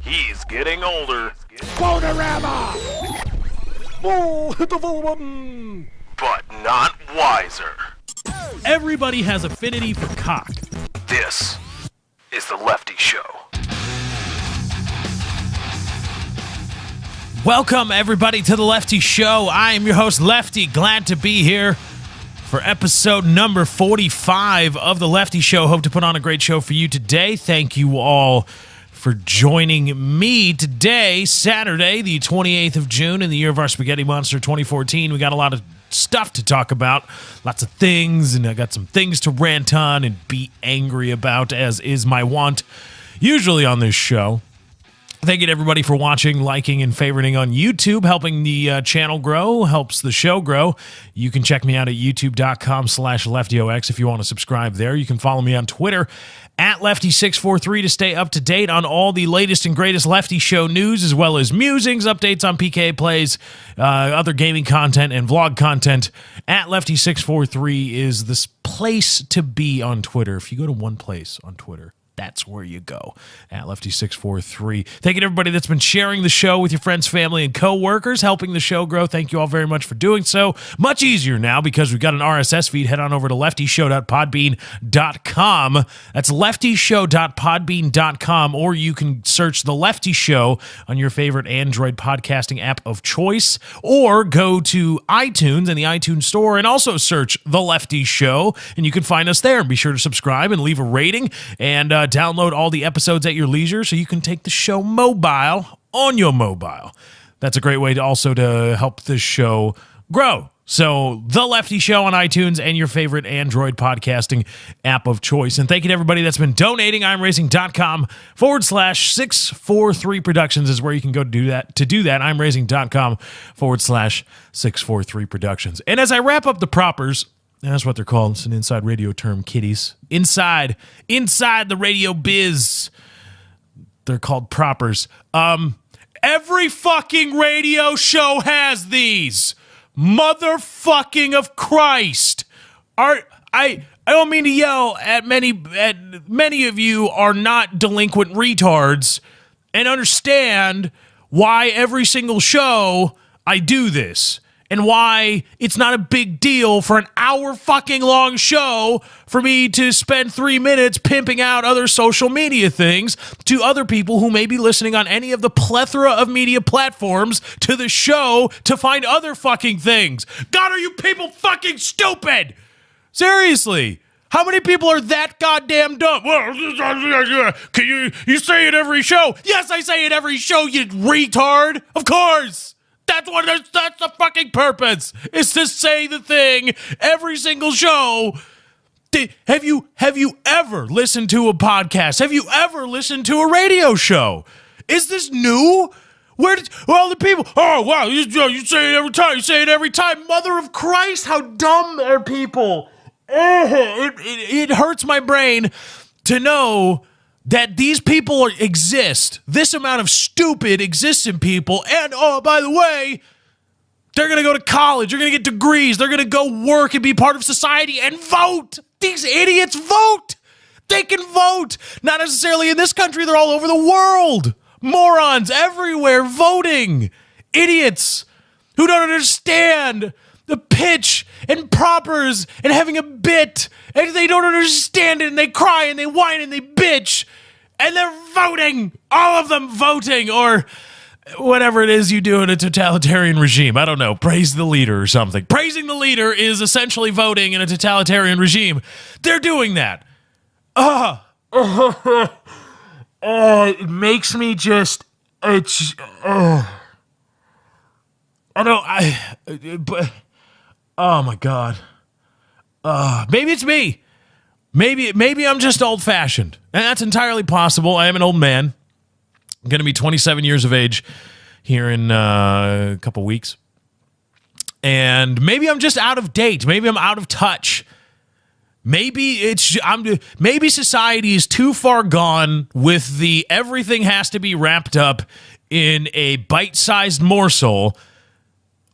He's getting older. Quote-a-rama! Oh, hit the full button! But not wiser. Everybody has affinity for cock. This is the Lefty Show. Welcome, everybody, to the Lefty Show. I am your host, Lefty. Glad to be here for episode number 45 of the Lefty Show. Hope to put on a great show for you today. Thank you all for joining me today, Saturday, the 28th of June, in the year of our Spaghetti Monster 2014. We got a lot of stuff to talk about, lots of things, and I got some things to rant on and be angry about, as is my wont usually on this show. Thank you to everybody for watching, liking, and favoriting on YouTube. Helping the channel grow helps the show grow. You can check me out at youtube.com/LeftyOX if you want to subscribe there. You can follow me on Twitter at Lefty643 to stay up to date on all the latest and greatest Lefty Show news, as well as musings, updates on PK plays, other gaming content, and vlog content. At Lefty643 is this place to be on Twitter. If you go to one place on Twitter, that's where you go, at Lefty643. Thank you to everybody that's been sharing the show with your friends, family, and co-workers, helping the show grow. Thank you all very much for doing so. Much easier now because we've got an RSS feed. Head on over to leftyshow.podbean.com. That's leftyshow.podbean.com, or you can search The Lefty Show on your favorite Android podcasting app of choice, or go to iTunes and the iTunes Store and also search The Lefty Show, and you can find us there. Be sure to subscribe and leave a rating, and download all the episodes at your leisure so you can take the show mobile on your mobile. That's a great way to also to help this show grow. So, The Lefty Show on iTunes and your favorite Android podcasting app of choice. And thank you to everybody that's been donating. I'mRacing.com/643 Productions is where you can go to do that. I'mRacing.com/643 Productions. And as I wrap up the propers, that's what they're called. It's an inside radio term, kiddies. Inside the radio biz. They're called propers. Every fucking radio show has these. Motherfucking of Christ. I don't mean to yell at many of you are not delinquent retards and understand why every single show I do this. And why it's not a big deal for an hour fucking long show for me to spend 3 minutes pimping out other social media things to other people who may be listening on any of the plethora of media platforms to the show to find other fucking things. God, are you people fucking stupid? Seriously. How many people are that goddamn dumb? Well, can you say it every show? Yes, I say it every show, you retard. Of course. That's the fucking purpose, is to say the thing every single show. Have you ever listened to a podcast? Have you ever listened to a radio show? Is this new? The people, oh, wow, you say it every time. You say it every time. Mother of Christ, how dumb are people? It hurts my brain to know that these people exist. This amount of stupid exists in people. And, oh, by the way, they're going to go to college. They're going to get degrees. They're going to go work and be part of society and vote. These idiots vote. They can vote. Not necessarily in this country. They're all over the world. Morons everywhere voting. Idiots who don't understand the pitch and propers and having a bit, and they don't understand it, and they cry and they whine and they bitch, and they're voting, all of them voting, or whatever it is you do in a totalitarian regime. I don't know, praise the leader or something. Praising the leader is essentially voting in a totalitarian regime. They're doing that. It makes me just, oh my God. Maybe it's me. Maybe I'm just old-fashioned. And that's entirely possible. I am an old man. I'm going to be 27 years of age here in a couple weeks. And maybe I'm just out of date. Maybe I'm out of touch. Maybe society is too far gone with the everything has to be wrapped up in a bite-sized morsel.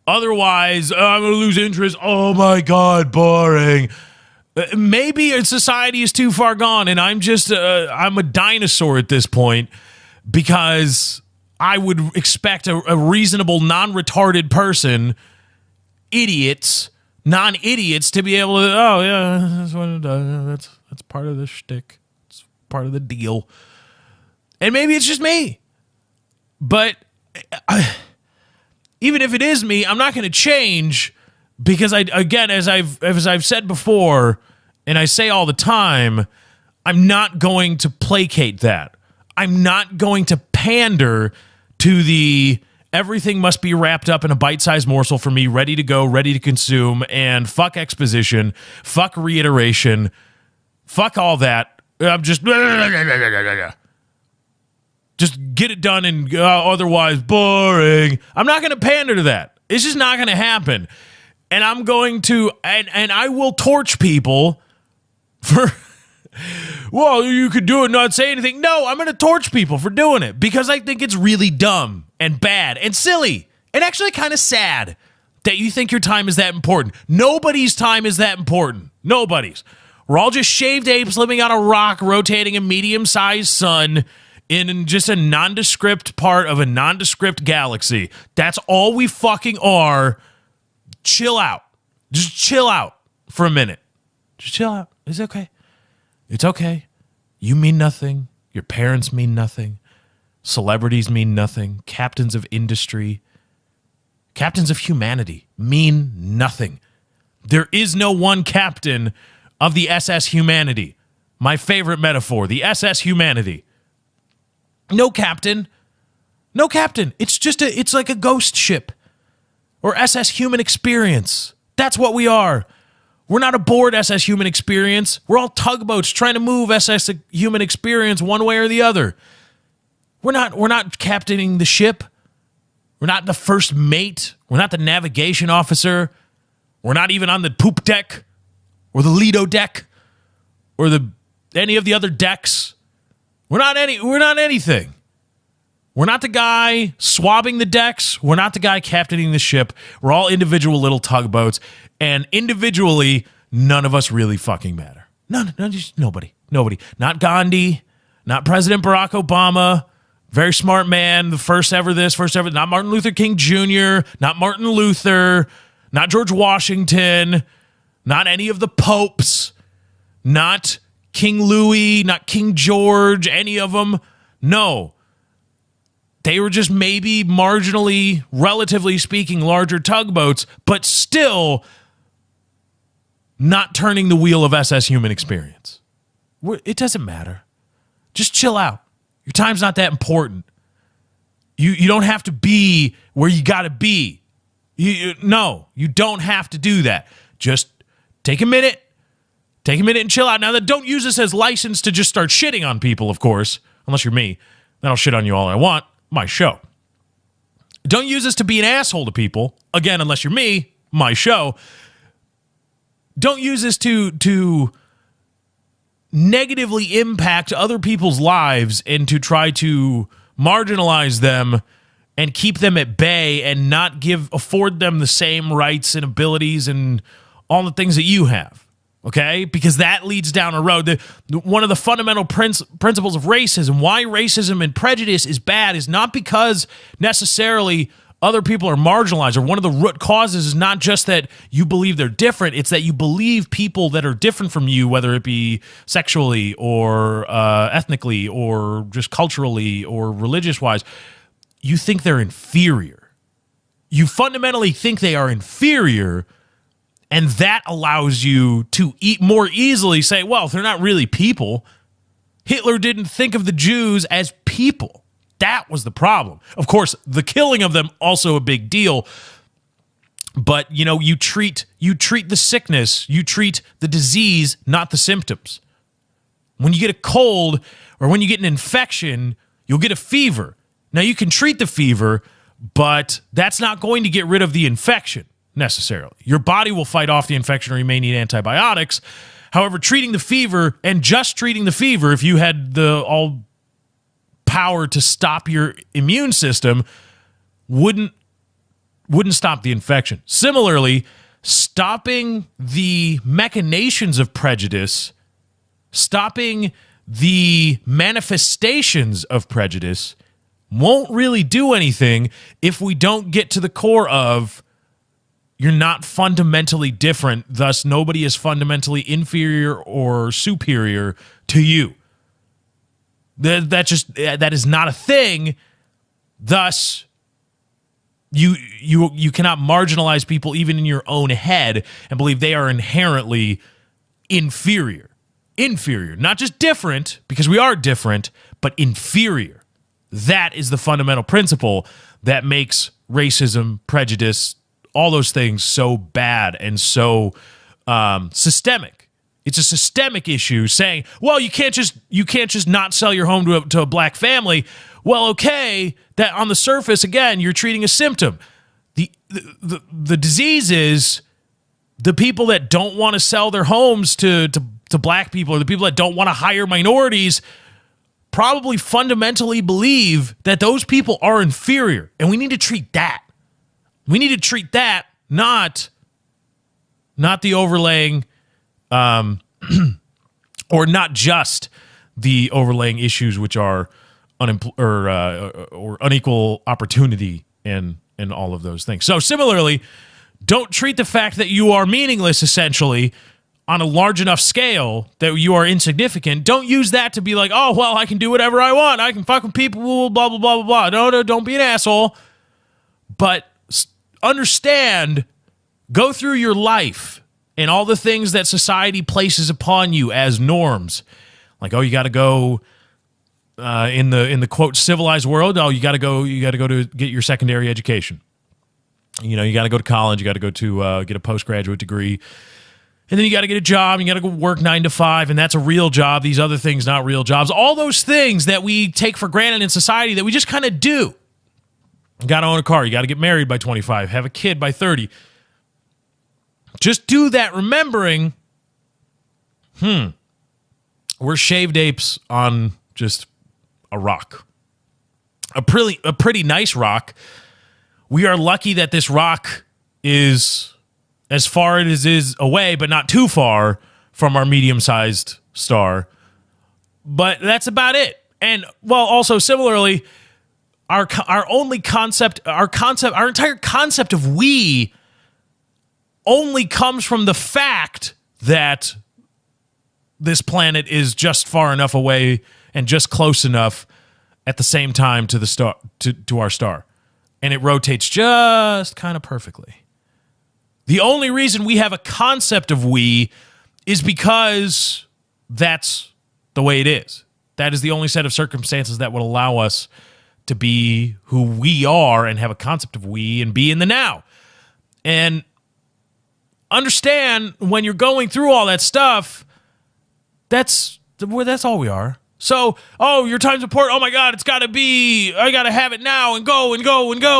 Otherwise, I'm going to lose interest. Oh, my God, boring. Maybe society is too far gone, and I'm just I'm a dinosaur at this point, because I would expect a reasonable, non-retarded person, non-idiots, to be able to, oh yeah, that's what it does. That's part of the shtick. It's part of the deal. And maybe it's just me. But even if it is me, I'm not going to change, because as I've said before, and I say all the time, I'm not going to placate that. I'm not going to pander to the everything must be wrapped up in a bite-sized morsel for me, ready to go, ready to consume, and fuck exposition, fuck reiteration, fuck all that. I'm just get it done, and otherwise boring. I'm not going to pander to that. It's just not going to happen. And I'm going to, and I will torch people for, well, you could do it and not say anything. No, I'm going to torch people for doing it, because I think it's really dumb and bad and silly and actually kind of sad that you think your time is that important. Nobody's time is that important. Nobody's. We're all just shaved apes living on a rock, rotating a medium-sized sun in just a nondescript part of a nondescript galaxy. That's all we fucking are. Chill out. Just chill out for a minute. Just chill out. It's okay. It's okay. You mean nothing. Your parents mean nothing. Celebrities mean nothing. Captains of industry, captains of humanity mean nothing. There is no one captain of the SS Humanity. My favorite metaphor, the SS Humanity. No captain. No captain. It's like a ghost ship. Or SS Human Experience. That's what we are. We're not aboard SS Human Experience. We're all tugboats trying to move SS Human Experience one way or the other. We're not captaining the ship. We're not the first mate. We're not the navigation officer. We're not even on the poop deck or the Lido deck or any of the other decks. We're not anything. We're not the guy swabbing the decks. We're not the guy captaining the ship. We're all individual little tugboats, and individually, none of us really fucking matter. Just nobody. Not Gandhi, not President Barack Obama, very smart man, the first ever this, first ever, not Martin Luther King Jr., not Martin Luther, not George Washington, not any of the popes, not King Louis, not King George, any of them. No. They were just maybe marginally, relatively speaking, larger tugboats, but still not turning the wheel of SS Human Experience. It doesn't matter. Just chill out. Your time's not that important. You don't have to be where you got to be. No, you don't have to do that. Just take a minute. Take a minute and chill out. Now, don't use this as license to just start shitting on people, of course, unless you're me. Then I'll shit on you all I want. My show. Don't use this to be an asshole to people. Again, unless you're me, my show. Don't use this to negatively impact other people's lives and to try to marginalize them and keep them at bay and not afford them the same rights and abilities and all the things that you have. Okay? Because that leads down a road. One of the fundamental principles of racism, why racism and prejudice is bad, is not because necessarily other people are marginalized, or one of the root causes is not just that you believe they're different, it's that you believe people that are different from you, whether it be sexually or ethnically or just culturally or religious-wise, you think they're inferior. You fundamentally think they are inferior. And that allows you to more easily say, well, they're not really people. Hitler didn't think of the Jews as people. That was the problem. Of course, the killing of them, also a big deal. But, you treat the sickness, you treat the disease, not the symptoms. When you get a cold or when you get an infection, you'll get a fever. Now, you can treat the fever, but that's not going to get rid of the infection. Necessarily. Your body will fight off the infection, or you may need antibiotics. However, treating the fever, and just treating the fever, if you had the all power to stop your immune system, wouldn't stop the infection. Similarly, stopping the machinations of prejudice, stopping the manifestations of prejudice won't really do anything if we don't get to the core of you're not fundamentally different, thus nobody is fundamentally inferior or superior to you. That is not a thing. Thus, you cannot marginalize people even in your own head and believe they are inherently inferior. Inferior, not just different, because we are different, but inferior. That is the fundamental principle that makes racism, prejudice, all those things so bad and so systemic. It's a systemic issue saying, well, you can't just not sell your home to a black family. Well, okay, that on the surface, again, you're treating a symptom. The disease is the people that don't want to sell their homes to black people, or the people that don't want to hire minorities, probably fundamentally believe that those people are inferior. And we need to treat that. We need to treat that, not the overlaying, or not just the overlaying issues, which are or unequal opportunity and all of those things. So similarly, don't treat the fact that you are meaningless, essentially, on a large enough scale that you are insignificant. Don't use that to be like, oh, well, I can do whatever I want. I can fuck with people, blah, blah, blah, blah, blah. No, don't be an asshole. But understand, go through your life and all the things that society places upon you as norms. Like, oh, you got to go in the quote civilized world. Oh, you got to go to get your secondary education. You know, you got to go to college. You got to go to get a postgraduate degree. And then you got to get a job. You got to go work 9 to 5, and that's a real job. These other things, not real jobs. All those things that we take for granted in society that we just kind of do. You got to own a car. You got to get married by 25. Have a kid by 30. Just do that remembering, we're shaved apes on just a rock. A pretty nice rock. We are lucky that this rock is as far as it is away, but not too far from our medium-sized star. But that's about it. And, well, also similarly, our entire concept of we only comes from the fact that this planet is just far enough away and just close enough at the same time to the star, to our star. And it rotates just kind of perfectly. The only reason we have a concept of we is because that's the way it is. That is the only set of circumstances that would allow us to be who we are and have a concept of we and be in the now. And understand when you're going through all that stuff, that's all we are. So, oh, your time's important. Oh my God, I gotta have it now and go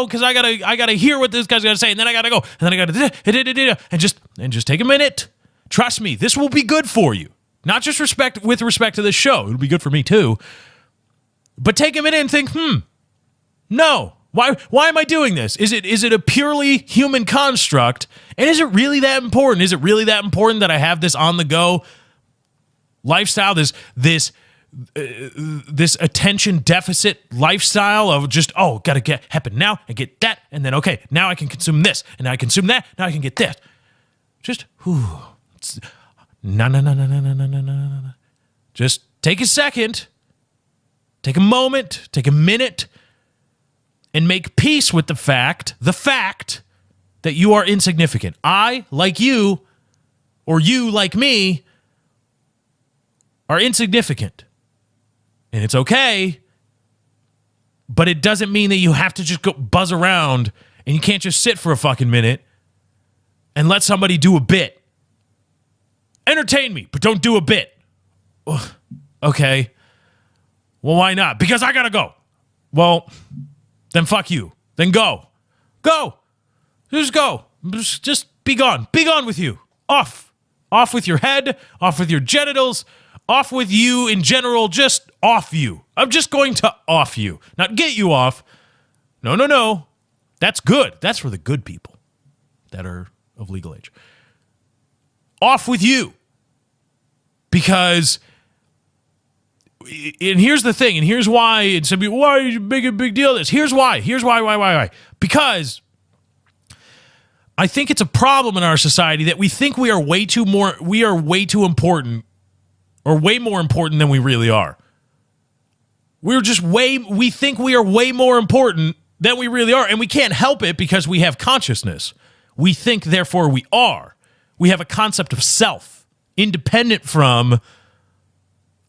because I gotta hear what this guy's gotta say, and then I gotta go, and then I gotta and just take a minute. Trust me, this will be good for you. Not just with respect to this show. It'll be good for me too. But take a minute and think, no. Why am I doing this? Is it a purely human construct? And is it really that important? Is it really that important that I have this on the go lifestyle, this attention deficit lifestyle of just, gotta happen now and get that, and then okay, now I can consume this, and now I consume that, now I can get this. Just no. Just take a second, take a moment, take a minute, and make peace with the fact that you are insignificant. I, like you, or you, like me, are insignificant. And it's okay, but it doesn't mean that you have to just go buzz around and you can't just sit for a fucking minute and let somebody do a bit. Entertain me, but don't do a bit. Ugh, okay. Well, why not? Because I gotta go. Well, then fuck you. Then go. Go. Just go. Just be gone. Be gone with you. Off. Off with your head. Off with your genitals. Off with you in general, just off you. I'm just going to off you. Not get you off. No. That's good. That's for the good people that are of legal age. Off with you. Because, and here's the thing, and here's why, and some people, why are you making a big deal of this? Here's why. Why? Because I think it's a problem in our society that we think we are way too important, or way more important than we really are. We think we are way more important than we really are, and we can't help it because we have consciousness. We think, therefore we are. We have a concept of self, independent from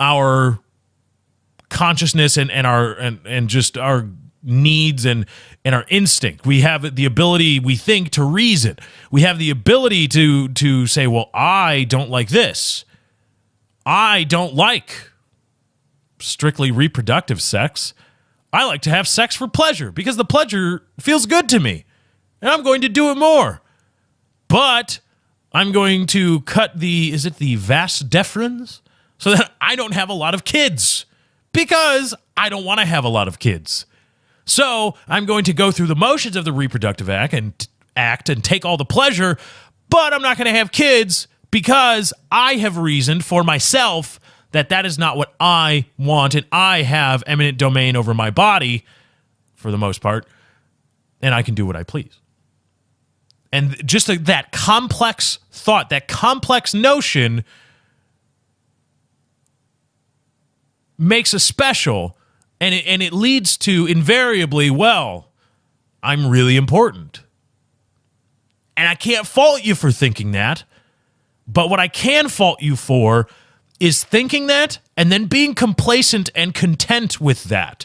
our consciousness and just our needs and our instinct. We have the ability, we think, to reason. We have the ability to say, well, I don't like this. I don't like strictly reproductive sex. I like to have sex for pleasure because the pleasure feels good to me, and I'm going to do it more. But I'm going to cut the vas deferens so that I don't have a lot of kids because I don't want to have a lot of kids. So I'm going to go through the motions of the reproductive act and take all the pleasure, but I'm not going to have kids because I have reasoned for myself that is not what I want, and I have eminent domain over my body for the most part, and I can do what I please. And just that complex thought, that complex notion makes us special, and it leads to invariably, well, I'm really important. And I can't fault you for thinking that, but what I can fault you for is thinking that and then being complacent and content with that.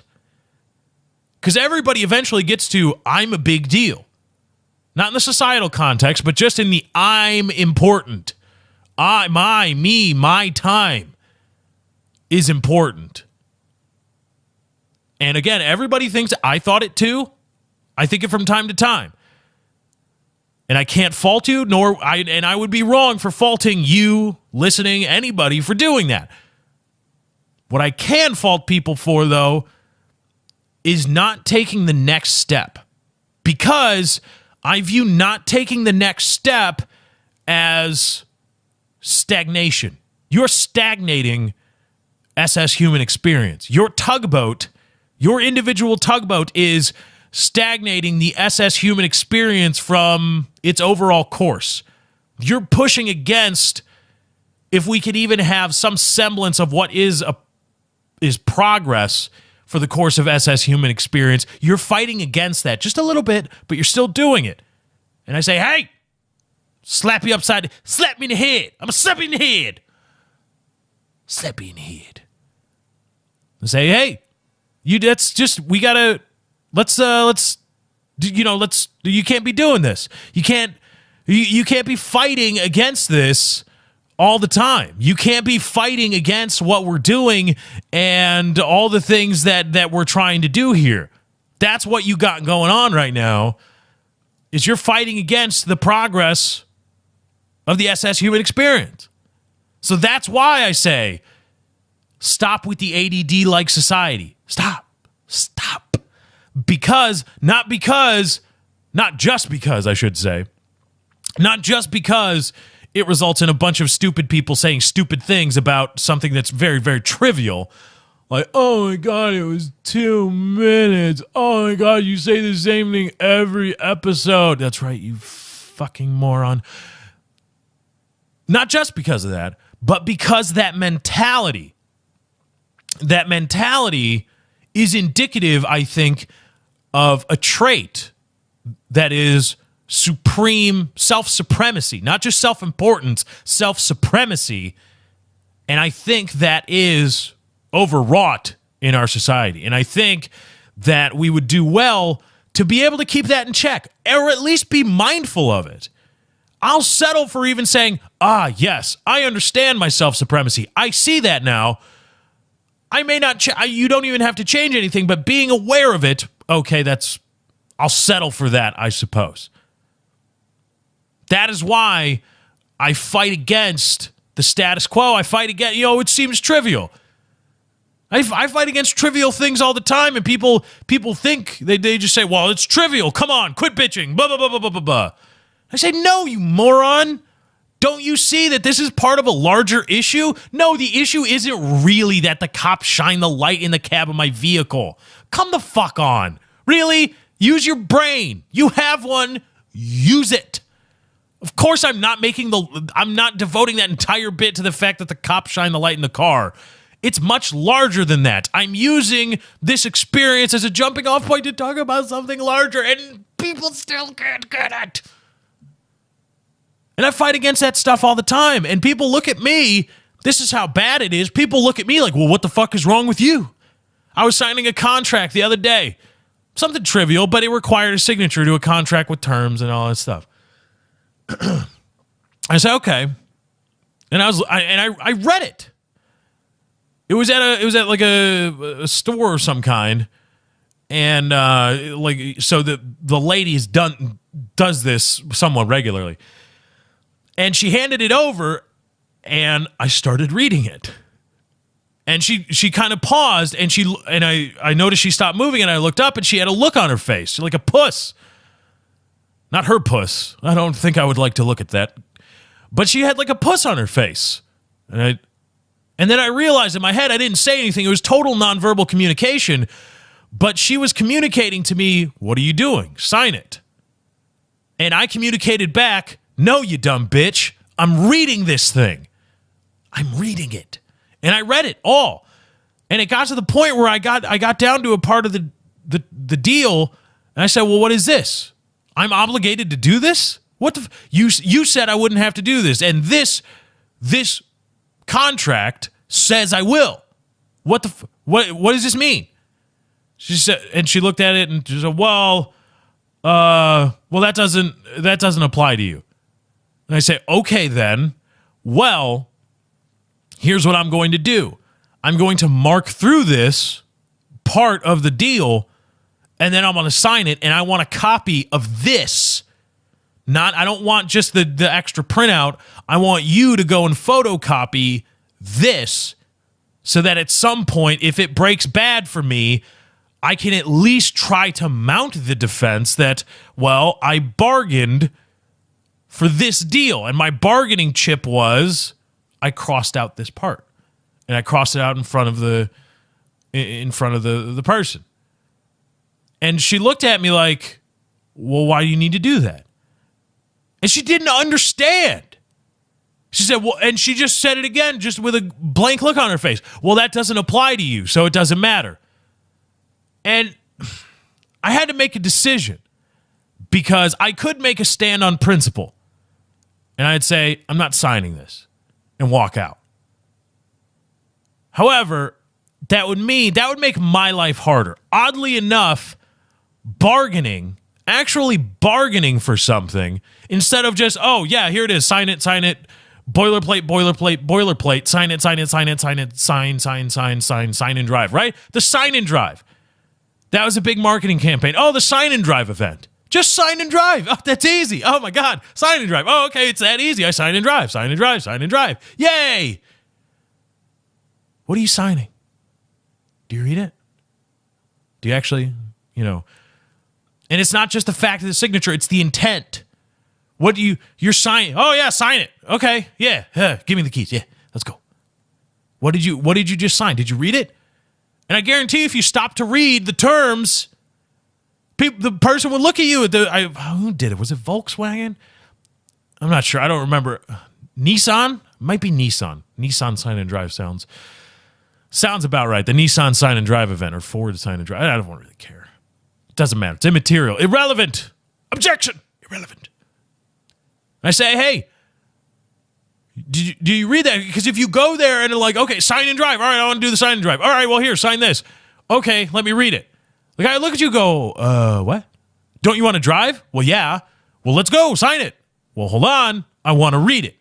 Because everybody eventually gets to, I'm a big deal. Not in the societal context, but just in the I'm important. My time is important. And again, everybody thinks, I thought it too. I think it from time to time. And I can't fault you, and I would be wrong for faulting you, listening, anybody for doing that. What I can fault people for, though, is not taking the next step. Because I view not taking the next step as stagnation. You're stagnating SS human experience. Your tugboat, your individual tugboat is stagnating the SS human experience from its overall course. You're pushing against, if we could even have some semblance of what is progress for the course of SS human experience, you're fighting against that just a little bit, but you're still doing it. And I say, hey, slap you upside, slap me in the head. I'm going to slap you in the head. Slap you in the head. And say, hey, you can't be doing this. You can't be fighting against this all the time. You can't be fighting against what we're doing and all the things that we're trying to do here. That's what you got going on right now, is you're fighting against the progress of the SS human experience. So that's why I say, stop with the ADD-like society. Stop. Not just because it results in a bunch of stupid people saying stupid things about something that's very, very trivial. Like, oh my God, it was 2 minutes. Oh my God, you say the same thing every episode. That's right, you fucking moron. Not just because of that, but because that mentality is indicative, I think, of a trait that is supreme self-supremacy, not just self-importance, self-supremacy. And I think that is overwrought in our society. And I think that we would do well to be able to keep that in check, or at least be mindful of it. I'll settle for even saying, yes, I understand my self-supremacy. I see that now. I may not, you don't even have to change anything, but being aware of it, okay, I'll settle for that, I suppose. That is why I fight against the status quo. I fight against, it seems trivial. I fight against trivial things all the time, and people think, they just say, well, it's trivial. Come on, quit bitching, blah, blah, blah, blah, blah, blah, blah. I say, no, you moron. Don't you see that this is part of a larger issue? No, the issue isn't really that the cops shine the light in the cab of my vehicle. Come the fuck on. Really? Use your brain. You have one. Use it. Of course I'm not devoting that entire bit to the fact that the cops shine the light in the car. It's much larger than that. I'm using this experience as a jumping off point to talk about something larger, and people still can't get it. And I fight against that stuff all the time. And people look at me. This is how bad it is. People look at me like, well, what the fuck is wrong with you? I was signing a contract the other day. Something trivial, but it required a signature to a contract with terms and all that stuff. I said, okay. And I read it. It was at like a store of some kind. And so the lady does this somewhat regularly. And she handed it over, and I started reading it. And she kind of paused, and I noticed she stopped moving, and I looked up, and she had a look on her face, like a puss. Not her puss. I don't think I would like to look at that. But she had like a puss on her face. And then I realized in my head I didn't say anything. It was total nonverbal communication. But she was communicating to me, what are you doing? Sign it. And I communicated back, no, you dumb bitch. I'm reading this thing. I'm reading it. And I read it all. And it got to the point where I got down to a part of the deal, and I said, well, what is this? I'm obligated to do this? What the you said I wouldn't have to do this, and this contract says I will. What does this mean? She said, and she looked at it and she said, well, that doesn't apply to you. And I say, okay then. Well, here's what I'm going to do. I'm going to mark through this part of the deal, and then I'm going to sign it, and I want a copy of this. I don't want just the extra printout. I want you to go and photocopy this so that at some point, if it breaks bad for me, I can at least try to mount the defense that, well, I bargained for this deal, and my bargaining chip was I crossed out this part, and I crossed it out in front of the person. And she looked at me like, well, why do you need to do that? And she didn't understand. She said, well, and she just said it again, just with a blank look on her face. Well, that doesn't apply to you, so it doesn't matter. And I had to make a decision because I could make a stand on principle. And I'd say, I'm not signing this, and walk out. However, that would make my life harder. Oddly enough, actually bargaining for something, instead of just, oh, yeah, here it is, sign it, boilerplate, sign it, sign and drive, right? The sign and drive. That was a big marketing campaign. Oh, the sign and drive event. Just sign and drive. Oh, that's easy. Oh, my God. Sign and drive. Oh, okay, it's that easy. I sign and drive. Yay! What are you signing? Do you read it? Do you actually, And it's not just the fact of the signature, it's the intent. You're signing. Oh, yeah, sign it. Okay, yeah, give me the keys. Yeah, let's go. What did you just sign? Did you read it? And I guarantee if you stop to read the terms, the person would look at you. Who did it? Was it Volkswagen? I'm not sure. I don't remember. Nissan? Might be Nissan. Nissan sign and drive sounds about right. The Nissan sign and drive event, or Ford sign and drive. I don't really care. It doesn't matter. It's immaterial. Irrelevant. Objection. Irrelevant. I say, hey, do you read that? Because if you go there and they're like, okay, sign and drive. All right, I want to do the sign and drive. All right, well, here, sign this. Okay, let me read it. The guy look at you and go, what? Don't you want to drive? Well, yeah. Well, let's go. Sign it. Well, hold on. I want to read it.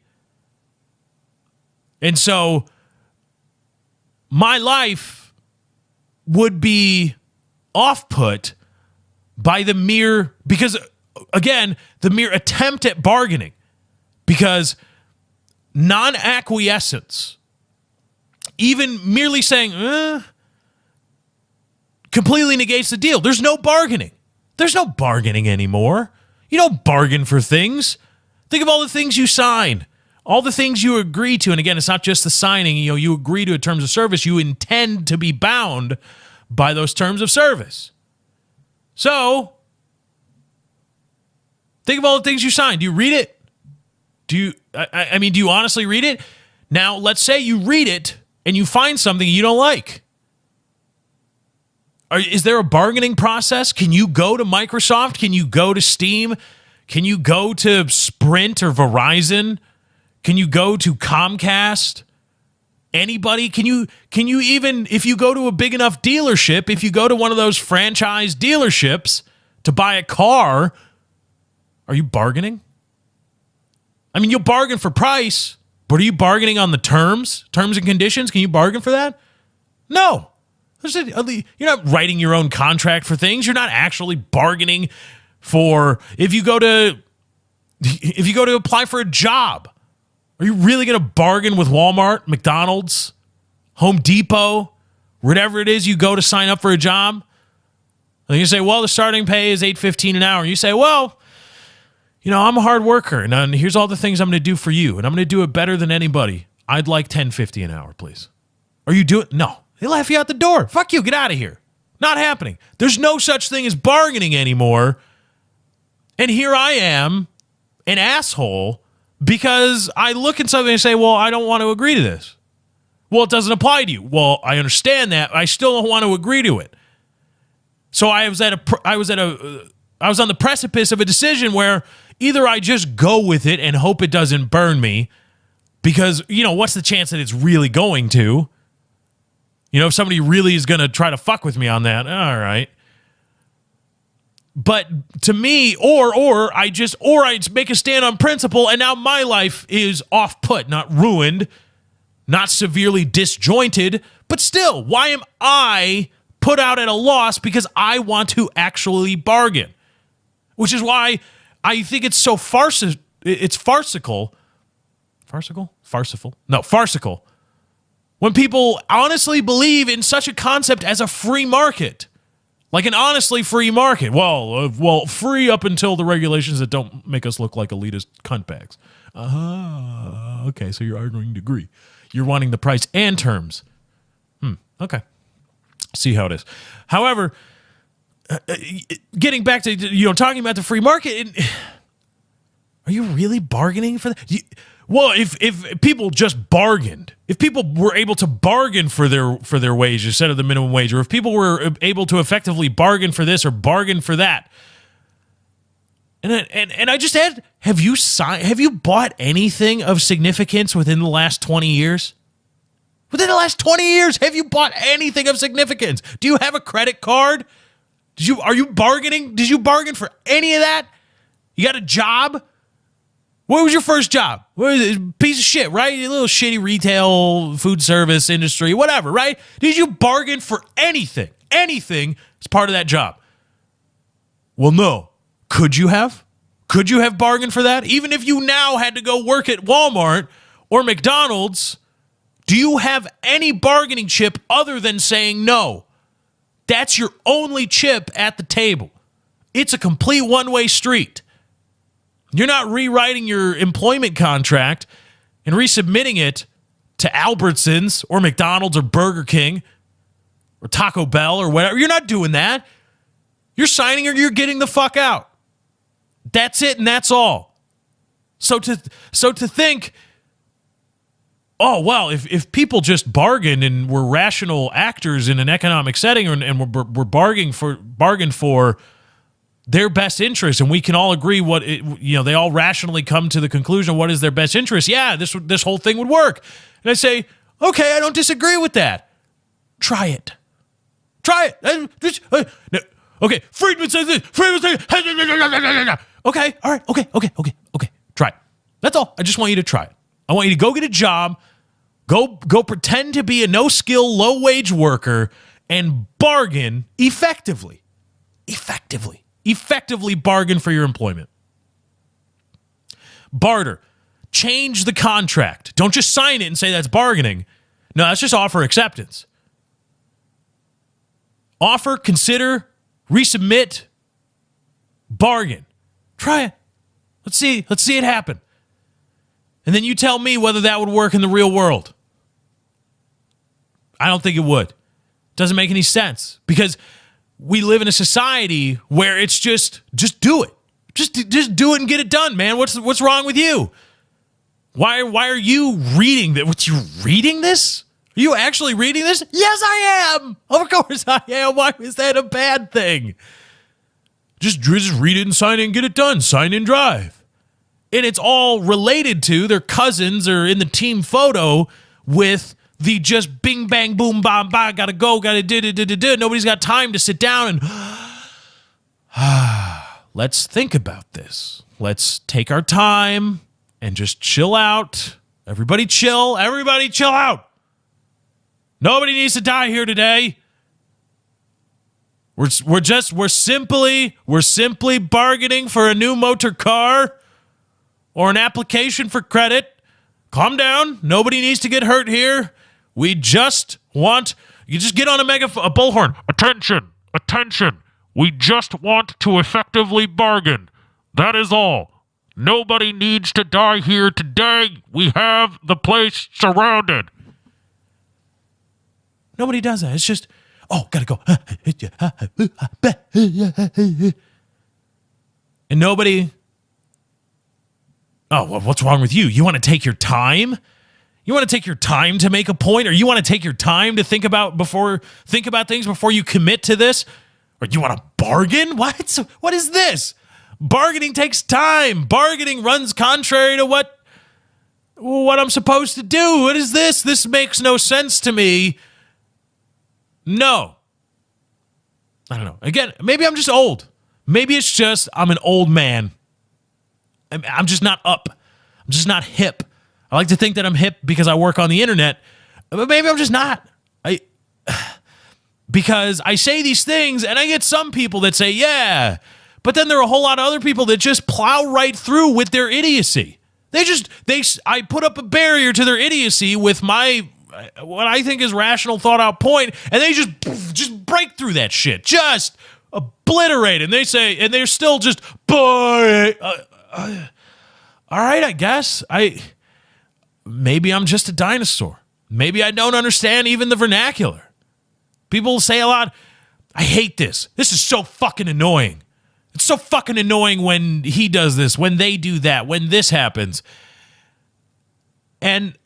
And so my life would be off-put by the mere attempt at bargaining. Because non-acquiescence, even merely saying, completely negates the deal. There's no bargaining. There's no bargaining anymore. You don't bargain for things. Think of all the things you sign, all the things you agree to. And again, it's not just the signing. You agree to terms of service. You intend to be bound by those terms of service. So, think of all the things you signed. Do you read it? Do you honestly read it? Now, let's say you read it and you find something you don't like. Is there a bargaining process? Can you go to Microsoft? Can you go to Steam? Can you go to Sprint or Verizon? Can you go to Comcast? Anybody? Can you even, if you go to a big enough dealership, if you go to one of those franchise dealerships to buy a car, are you bargaining? I mean, you'll bargain for price, but are you bargaining on the terms and conditions? Can you bargain for that? No. You're not writing your own contract for things. You're not actually bargaining for, if you go to apply for a job, are you really going to bargain with Walmart, McDonald's, Home Depot, whatever it is you go to sign up for a job? And you say, well, the starting pay is $8.15 an hour. You say, well, I'm a hard worker, and here's all the things I'm going to do for you, and I'm going to do it better than anybody. I'd like $10.50 an hour, please. Are you doing? No. They laugh you out the door. Fuck you. Get out of here. Not happening. There's no such thing as bargaining anymore. And here I am, an asshole, because I look at something and say, well, I don't want to agree to this. Well, it doesn't apply to you. Well, I understand that. I still don't want to agree to it. So I was on the precipice of a decision where either I just go with it and hope it doesn't burn me, because, what's the chance that it's really going to? If somebody really is going to try to fuck with me on that, all right. But to me, or I make a stand on principle, and now my life is off put, not ruined, not severely disjointed, but still, why am I put out at a loss because I want to actually bargain? Which is why I think it's so farcical. Farcical? No, farcical. When people honestly believe in such a concept as a free market, like an honestly free market. Well, free up until the regulations that don't make us look like elitist cunt bags. Okay, so you're arguing to agree. You're wanting the price and terms. Okay. See how it is. However, getting back to talking about the free market, are you really bargaining for that? Well, if people just bargained, if people were able to bargain for their wage instead of the minimum wage, or if people were able to effectively bargain for this or bargain for that, and I just add, have you bought anything of significance within the last 20 years? Within the last 20 years, have you bought anything of significance? Do you have a credit card? Are you bargaining? Did you bargain for any of that? You got a job? What was your first job? What was it? Piece of shit, right? A little shitty retail, food service industry, whatever, right? Did you bargain for anything? Anything as part of that job? Well, no. Could you have? Could you have bargained for that? Even if you now had to go work at Walmart or McDonald's, do you have any bargaining chip other than saying no? That's your only chip at the table. It's a complete one-way street. You're not rewriting your employment contract and resubmitting it to Albertsons or McDonald's or Burger King or Taco Bell or whatever. You're not doing that. You're signing or you're getting the fuck out. That's it, and that's all. So to think, oh, well, if people just bargain and were rational actors in an economic setting and we're bargaining for their best interest, and we can all agree they all rationally come to the conclusion what is their best interest. Yeah, this whole thing would work. And I say, okay, I don't disagree with that. Try it. No. Okay, Friedman says this. Okay, all right, okay. Try it. That's all. I just want you to try it. I want you to go get a job, go pretend to be a no-skill, low-wage worker, and bargain effectively. Effectively bargain for your employment. Barter. Change the contract. Don't just sign it and say that's bargaining. No, that's just offer acceptance. Offer, consider, resubmit, bargain. Try it. Let's see it happen. And then you tell me whether that would work in the real world. I don't think it would. Doesn't make any sense because we live in a society where it's just do it. Just do it and get it done, man. What's wrong with you? Why are you reading that? What, you reading this? Are you actually reading this? Yes, I am. Of course I am. Why is that a bad thing? Just read it and sign in, get it done. Sign in, drive. And it's all related to their cousins or in the team photo with the just bing, bang, boom, bam, ba, gotta go, gotta do. Nobody's got time to sit down and let's think about this. Let's take our time and just chill out. Everybody chill out. Nobody needs to die here today. We're simply bargaining for a new motor car or an application for credit. Calm down. Nobody needs to get hurt here. We just want you just get on a bullhorn. Attention. We just want to effectively bargain. That is all. Nobody needs to die here today. We have the place surrounded. Nobody does that. It's just, gotta go. And nobody, well, what's wrong with you? You want to take your time? You want to take your time to make a point? Or you want to take your time to think about things before you commit to this? Or you want to bargain? What is this? Bargaining takes time. Bargaining runs contrary to what I'm supposed to do. What is this? This makes no sense to me. No. I don't know. Again, maybe I'm just old. Maybe it's just I'm an old man. I'm just not up. I'm just not hip. I like to think that I'm hip because I work on the internet, but maybe I'm just not. Because I say these things and I get some people that say, yeah, but then there are a whole lot of other people that just plow right through with their idiocy. I put up a barrier to their idiocy with what I think is rational, thought out point, and they just break through that shit, just obliterate. And they say, and they're still just, boy, all right, I guess maybe I'm just a dinosaur. Maybe I don't understand even the vernacular. People say a lot, I hate this. This is so fucking annoying. It's so fucking annoying when he does this, when they do that, when this happens. And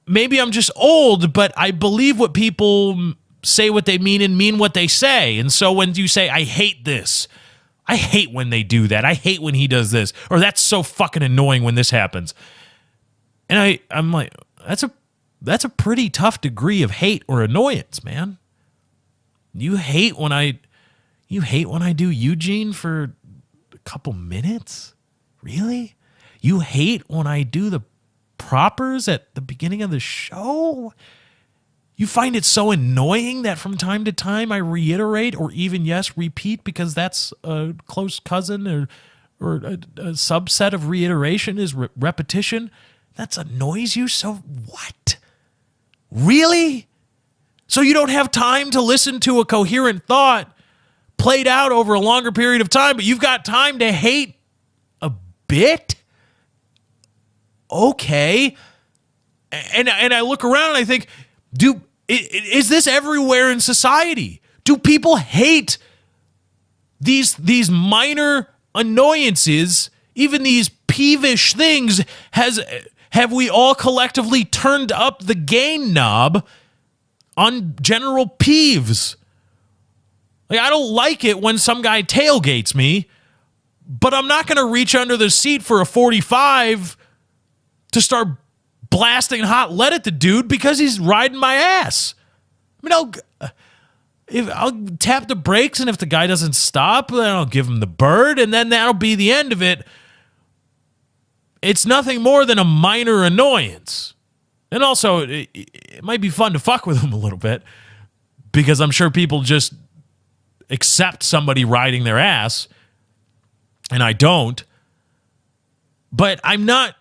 maybe I'm just old, but I believe what people say what they mean and mean what they say. And so when you say, I hate this, I hate when they do that. I hate when he does this. Or that's so fucking annoying when this happens. And I'm like, that's a pretty tough degree of hate or annoyance, man. You hate when I do Eugene for a couple minutes? Really? You hate when I do the propers at the beginning of the show? You find it so annoying that from time to time I reiterate or even, repeat because that's a close cousin or a subset of reiteration is repetition? That annoys you? So what? Really? So you don't have time to listen to a coherent thought played out over a longer period of time, but you've got time to hate a bit? Okay. And I look around and I think, is this everywhere in society? Do people hate these minor annoyances, even these peevish things? Have we all collectively turned up the gain knob on general peeves? Like, I don't like it when some guy tailgates me, but I'm not going to reach under the seat for a 45 to start blasting hot lead at the dude because he's riding my ass. I mean, I'll tap the brakes, and if the guy doesn't stop, then I'll give him the bird, and then that'll be the end of it. It's nothing more than a minor annoyance. And also, it might be fun to fuck with him a little bit because I'm sure people just accept somebody riding their ass, and I don't. But I'm not...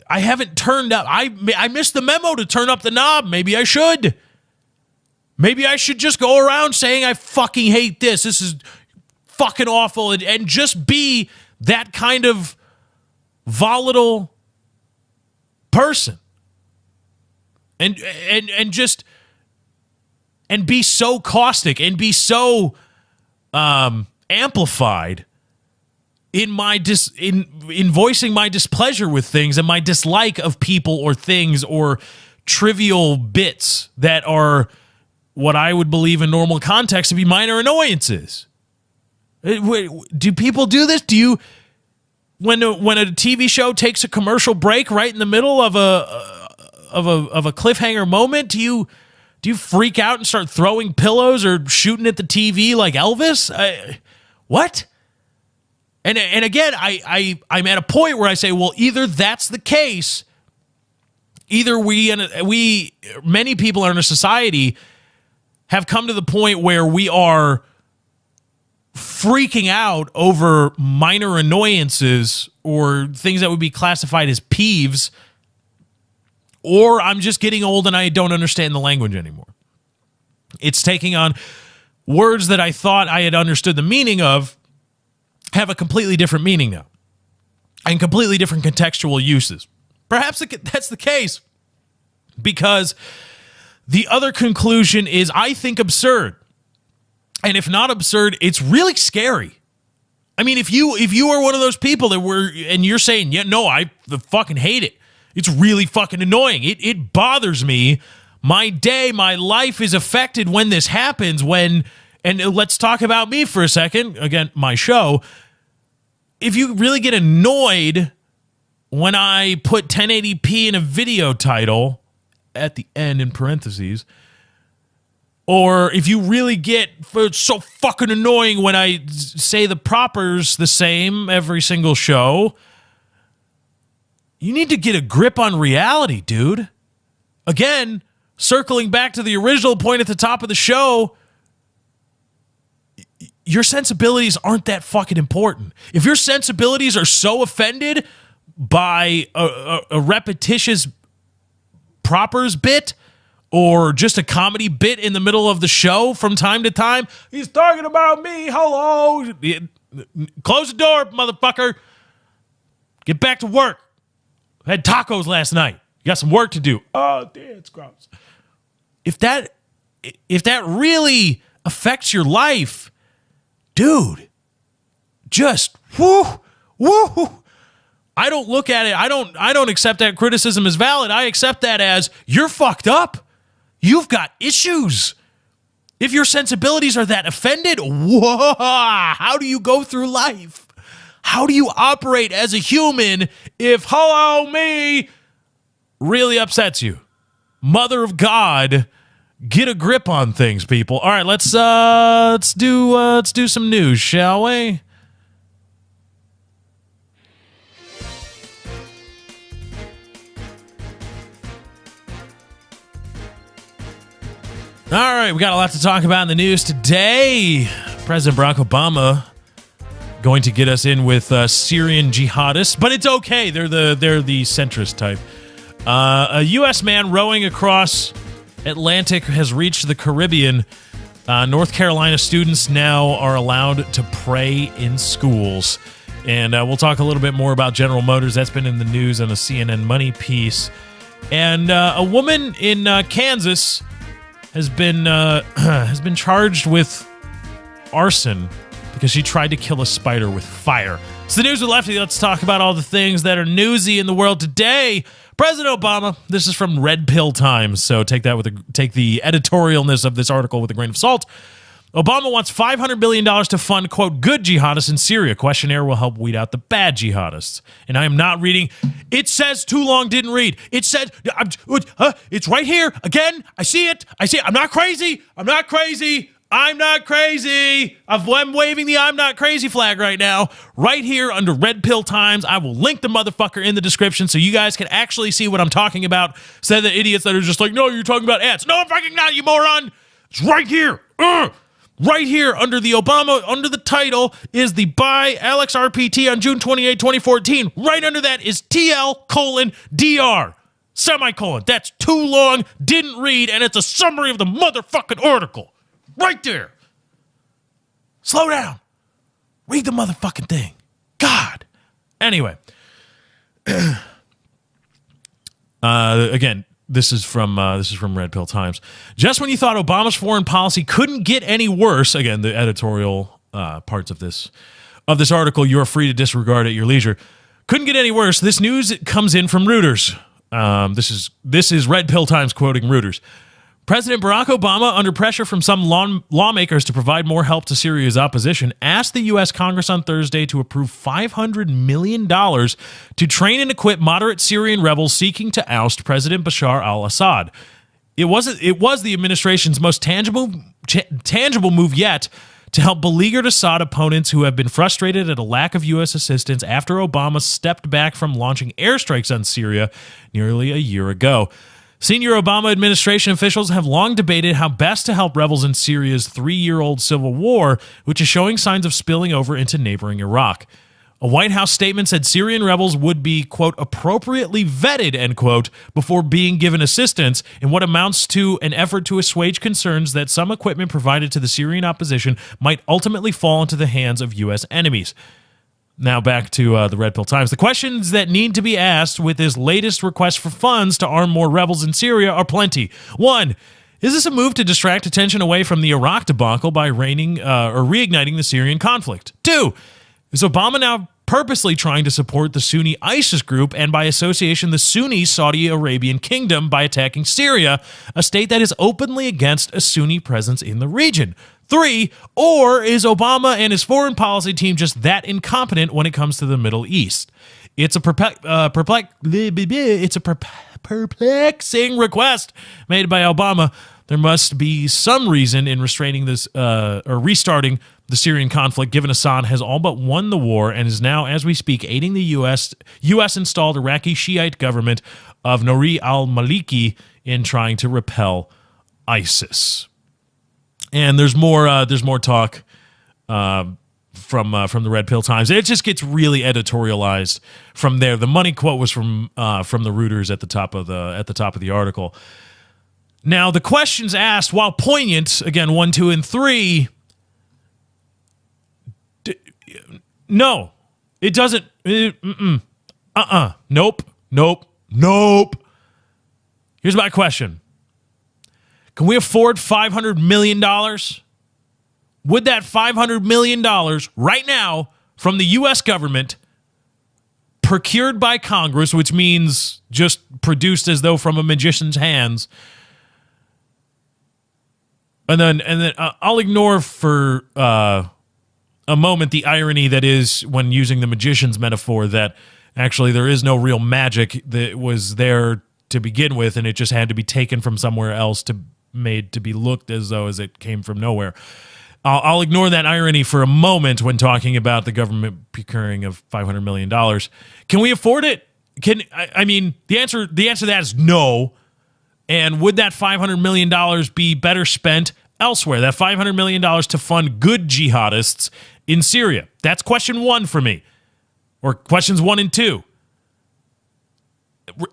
I haven't turned up. I missed the memo to turn up the knob. Maybe I should. Maybe I should just go around saying I fucking hate this. This is fucking awful, and just be that kind of volatile person and just and be so caustic and be so amplified in my in voicing my displeasure with things and my dislike of people or things or trivial bits that are what I would believe in normal context to be minor annoyances. Do people do this? Do you, when a TV show takes a commercial break right in the middle of a cliffhanger moment, do you freak out and start throwing pillows or shooting at the TV like Elvis? What? And again, I'm at a point where I say, well, either that's the case, either many people in our society have come to the point where we are freaking out over minor annoyances or things that would be classified as peeves, or I'm just getting old and I don't understand the language anymore. It's taking on words that I thought I had understood the meaning of have a completely different meaning now and completely different contextual uses. Perhaps that's the case because the other conclusion is, I think, absurd. And if not absurd, it's really scary. I mean, if you are one of those people and you're saying, yeah, no, I fucking hate it. It's really fucking annoying. It bothers me. My day, my life is affected when this happens. And let's talk about me for a second. Again, my show. If you really get annoyed when I put 1080p in a video title at the end in parentheses, or if you really get so fucking annoying when I say the propers the same every single show, you need to get a grip on reality, dude. Again, circling back to the original point at the top of the show, your sensibilities aren't that fucking important. If your sensibilities are so offended by a repetitious propers bit or just a comedy bit in the middle of the show from time to time, he's talking about me, hello. Close the door, motherfucker. Get back to work. I had tacos last night. You got some work to do. Oh, damn, it's gross. If that really affects your life, dude, just whoo. I don't look at it. I don't accept that criticism as valid. I accept that as you're fucked up. You've got issues. If your sensibilities are that offended, whoa, how do you go through life? How do you operate as a human if hello me really upsets you? Mother of God, get a grip on things, people. All right, let's do some news, shall we? All right, we got a lot to talk about in the news today. President Barack Obama going to get us in with Syrian jihadists, but it's okay. They're the centrist type. A U.S. man rowing across Atlantic has reached the Caribbean. North Carolina students now are allowed to pray in schools. And we'll talk a little bit more about General Motors. That's been in the news on a CNN Money piece. And a woman in Kansas has been charged with arson because she tried to kill a spider with fire. It's the news with Lefty. Let's talk about all the things that are newsy in the world today. President Obama. This is from Red Pill Times, so take the editorialness of this article with a grain of salt. Obama wants $500 billion to fund, quote, good jihadists in Syria. Questionnaire will help weed out the bad jihadists. And I am not reading. It says too long, didn't read. It said, it's right here. Again, I see it. I'm not crazy. I'm not crazy. I'm waving the I'm not crazy flag right now. Right here under Red Pill Times. I will link the motherfucker in the description so you guys can actually see what I'm talking about. Instead of the idiots that are just like, no, you're talking about ads. No, I'm fucking not, you moron. It's right here. Right here under the title is the by Alex RPT on June 28, 2014. Right under that is TL:DR. Semicolon. That's too long, didn't read, and it's a summary of the motherfucking article. Right there. Slow down. Read the motherfucking thing. God. Anyway. Again, this is from Red Pill Times. Just when you thought Obama's foreign policy couldn't get any worse, again, the editorial parts of this article you're free to disregard at your leisure. Couldn't get any worse. This news comes in from Reuters. This is Red Pill Times quoting Reuters. President Barack Obama, under pressure from some lawmakers to provide more help to Syria's opposition, asked the U.S. Congress on Thursday to approve $500 million to train and equip moderate Syrian rebels seeking to oust President Bashar al-Assad. It was the administration's most tangible move yet to help beleaguered Assad opponents who have been frustrated at a lack of U.S. assistance after Obama stepped back from launching airstrikes on Syria nearly a year ago. Senior Obama administration officials have long debated how best to help rebels in Syria's 3-year-old civil war, which is showing signs of spilling over into neighboring Iraq. A White House statement said Syrian rebels would be, quote, appropriately vetted, end quote, before being given assistance in what amounts to an effort to assuage concerns that some equipment provided to the Syrian opposition might ultimately fall into the hands of U.S. enemies. Now back to the Red Pill Times. The questions that need to be asked with this latest request for funds to arm more rebels in Syria are plenty. 1. Is this a move to distract attention away from the Iraq debacle by reigniting the Syrian conflict? 2. Is Obama now purposely trying to support the Sunni ISIS group and by association the Sunni Saudi Arabian kingdom by attacking Syria, a state that is openly against a Sunni presence in the region? 3, or is Obama and his foreign policy team just that incompetent when it comes to the Middle East? It's a perplexing request made by Obama. There must be some reason in restraining this or restarting the Syrian conflict, given Assad has all but won the war and is now, as we speak, aiding the U.S.-installed Iraqi Shiite government of Nouri al-Maliki in trying to repel ISIS. And there's more talk from the Red Pill Times. It just gets really editorialized from there. The money quote was from the Reuters at the top of the article. Now the questions asked, while poignant, again 1, 2, and 3. No, it doesn't. Nope. Here's my question. Can we afford $500 million? Would that $500 million right now from the U.S. government, procured by Congress, which means just produced as though from a magician's hands, and then I'll ignore for a moment the irony that is when using the magician's metaphor that actually there is no real magic that was there to begin with, and it just had to be taken from somewhere else made to be looked as though as it came from nowhere. I'll ignore that irony for a moment when talking about the government procuring of $500 million. Can we afford it? I mean, the answer to that is no. And would that $500 million be better spent elsewhere? That $500 million to fund good jihadists in Syria? That's question 1 for me. Or questions 1 and 2.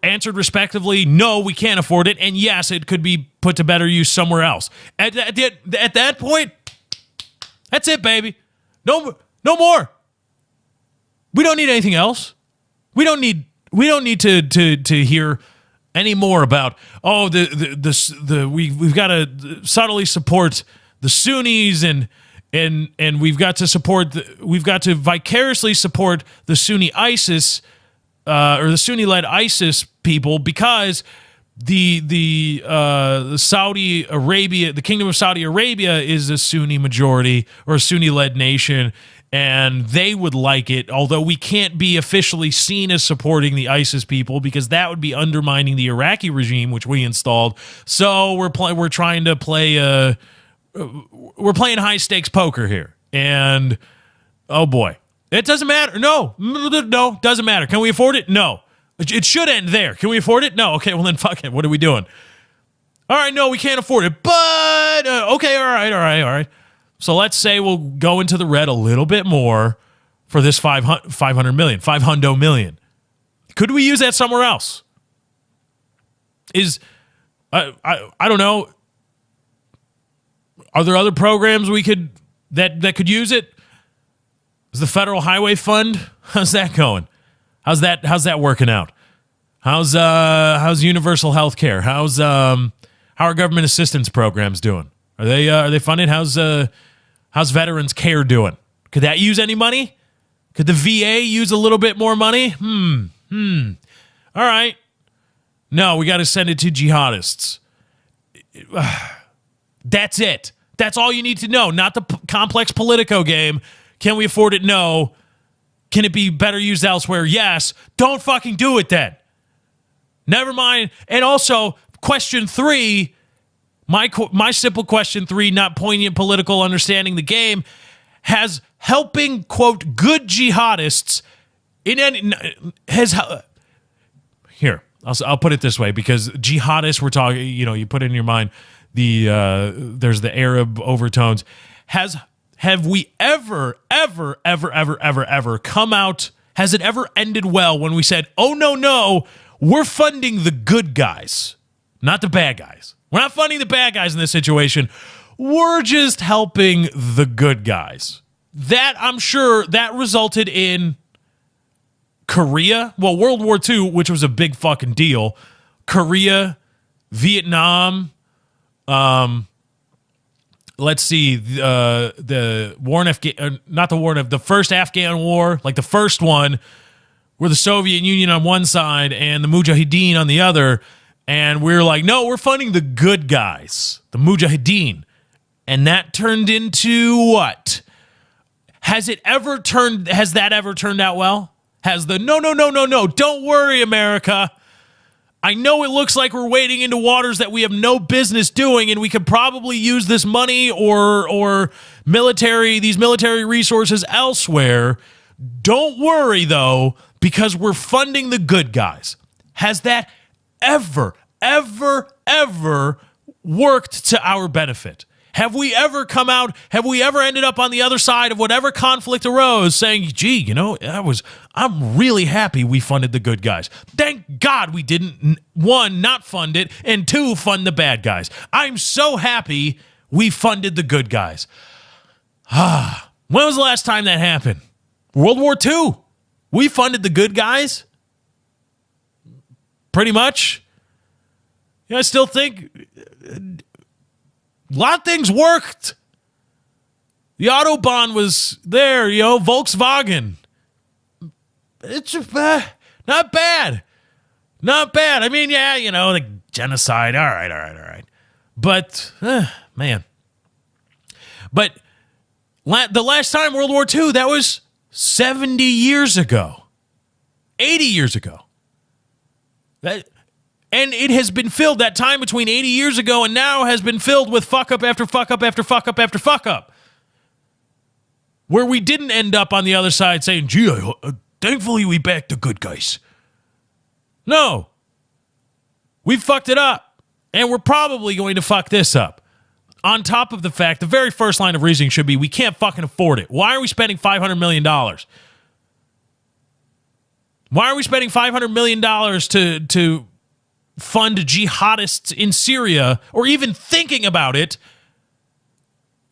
Answered respectively, no, we can't afford it, and yes, it could be put to better use somewhere else. At that point, that's it, baby. No more. We don't need anything else. We don't need to hear any more about we've got to subtly support the Sunnis and we've got to vicariously support the Sunni ISIS. Or the Sunni-led ISIS people, because the Saudi Arabia, the Kingdom of Saudi Arabia, is a Sunni majority or a Sunni-led nation, and they would like it. Although we can't be officially seen as supporting the ISIS people because that would be undermining the Iraqi regime, which we installed. So we're trying to play we're playing high stakes poker here, and oh boy. It doesn't matter. No, doesn't matter. Can we afford it? No. It should end there. Can we afford it? No. Okay, well then fuck it. What are we doing? All right, no, we can't afford it. But, okay, all right. So let's say we'll go into the red a little bit more for this $500 million. Could we use that somewhere else? I don't know. Are there other programs we could that could use it? Is the Federal Highway Fund? How's that going? How's that working out? How's universal health care? How are government assistance programs doing? Are they funded? How's veterans care doing? Could that use any money? Could the VA use a little bit more money? All right. No, we got to send it to jihadists. That's it. That's all you need to know. Not the complex Politico game. Can we afford it? No. Can it be better used elsewhere? Yes. Don't fucking do it then. Never mind. And also, question 3, my simple question 3, not poignant political understanding the game, has helping, quote, good jihadists in any, here, I'll put it this way, because jihadists, we're talking, you put it in your mind, there's the Arab overtones. Have we ever come out, has it ever ended well when we said, oh, no, we're funding the good guys, not the bad guys. We're not funding the bad guys in this situation. We're just helping the good guys. That, I'm sure, that resulted in Korea, World War II, which was a big fucking deal. Korea, Vietnam, let's see, the war in the first Afghan war, like the first one, where the Soviet Union on one side and the Mujahideen on the other, and we're like, no, we're funding the good guys, the Mujahideen, and that turned into what? Has that ever turned out well? Has the no, don't worry, America. I know it looks like we're wading into waters that we have no business doing, and we could probably use this money or these military resources elsewhere. Don't worry, though, because we're funding the good guys. Has that ever worked to our benefit? Have we ever ended up on the other side of whatever conflict arose saying, gee, I'm really happy we funded the good guys. Thank God we didn't, 1, not fund it, and 2, fund the bad guys. I'm so happy we funded the good guys. When was the last time that happened? World War II. We funded the good guys? Pretty much. I still think a lot of things worked. The Autobahn was there, Volkswagen. It's not bad. Not bad. I mean, yeah, the genocide. All right. But, man. But the last time World War II, that was 70 years ago. 80 years ago. And it has been filled, that time between 80 years ago and now has been filled with fuck up after fuck up after fuck up after fuck up. Where we didn't end up on the other side saying, gee, thankfully we backed the good guys. No. We fucked it up. And we're probably going to fuck this up. On top of the fact, the very first line of reasoning should be, we can't fucking afford it. Why are we spending $500 million? Why are we spending $500 million to fund jihadists in Syria, or even thinking about it,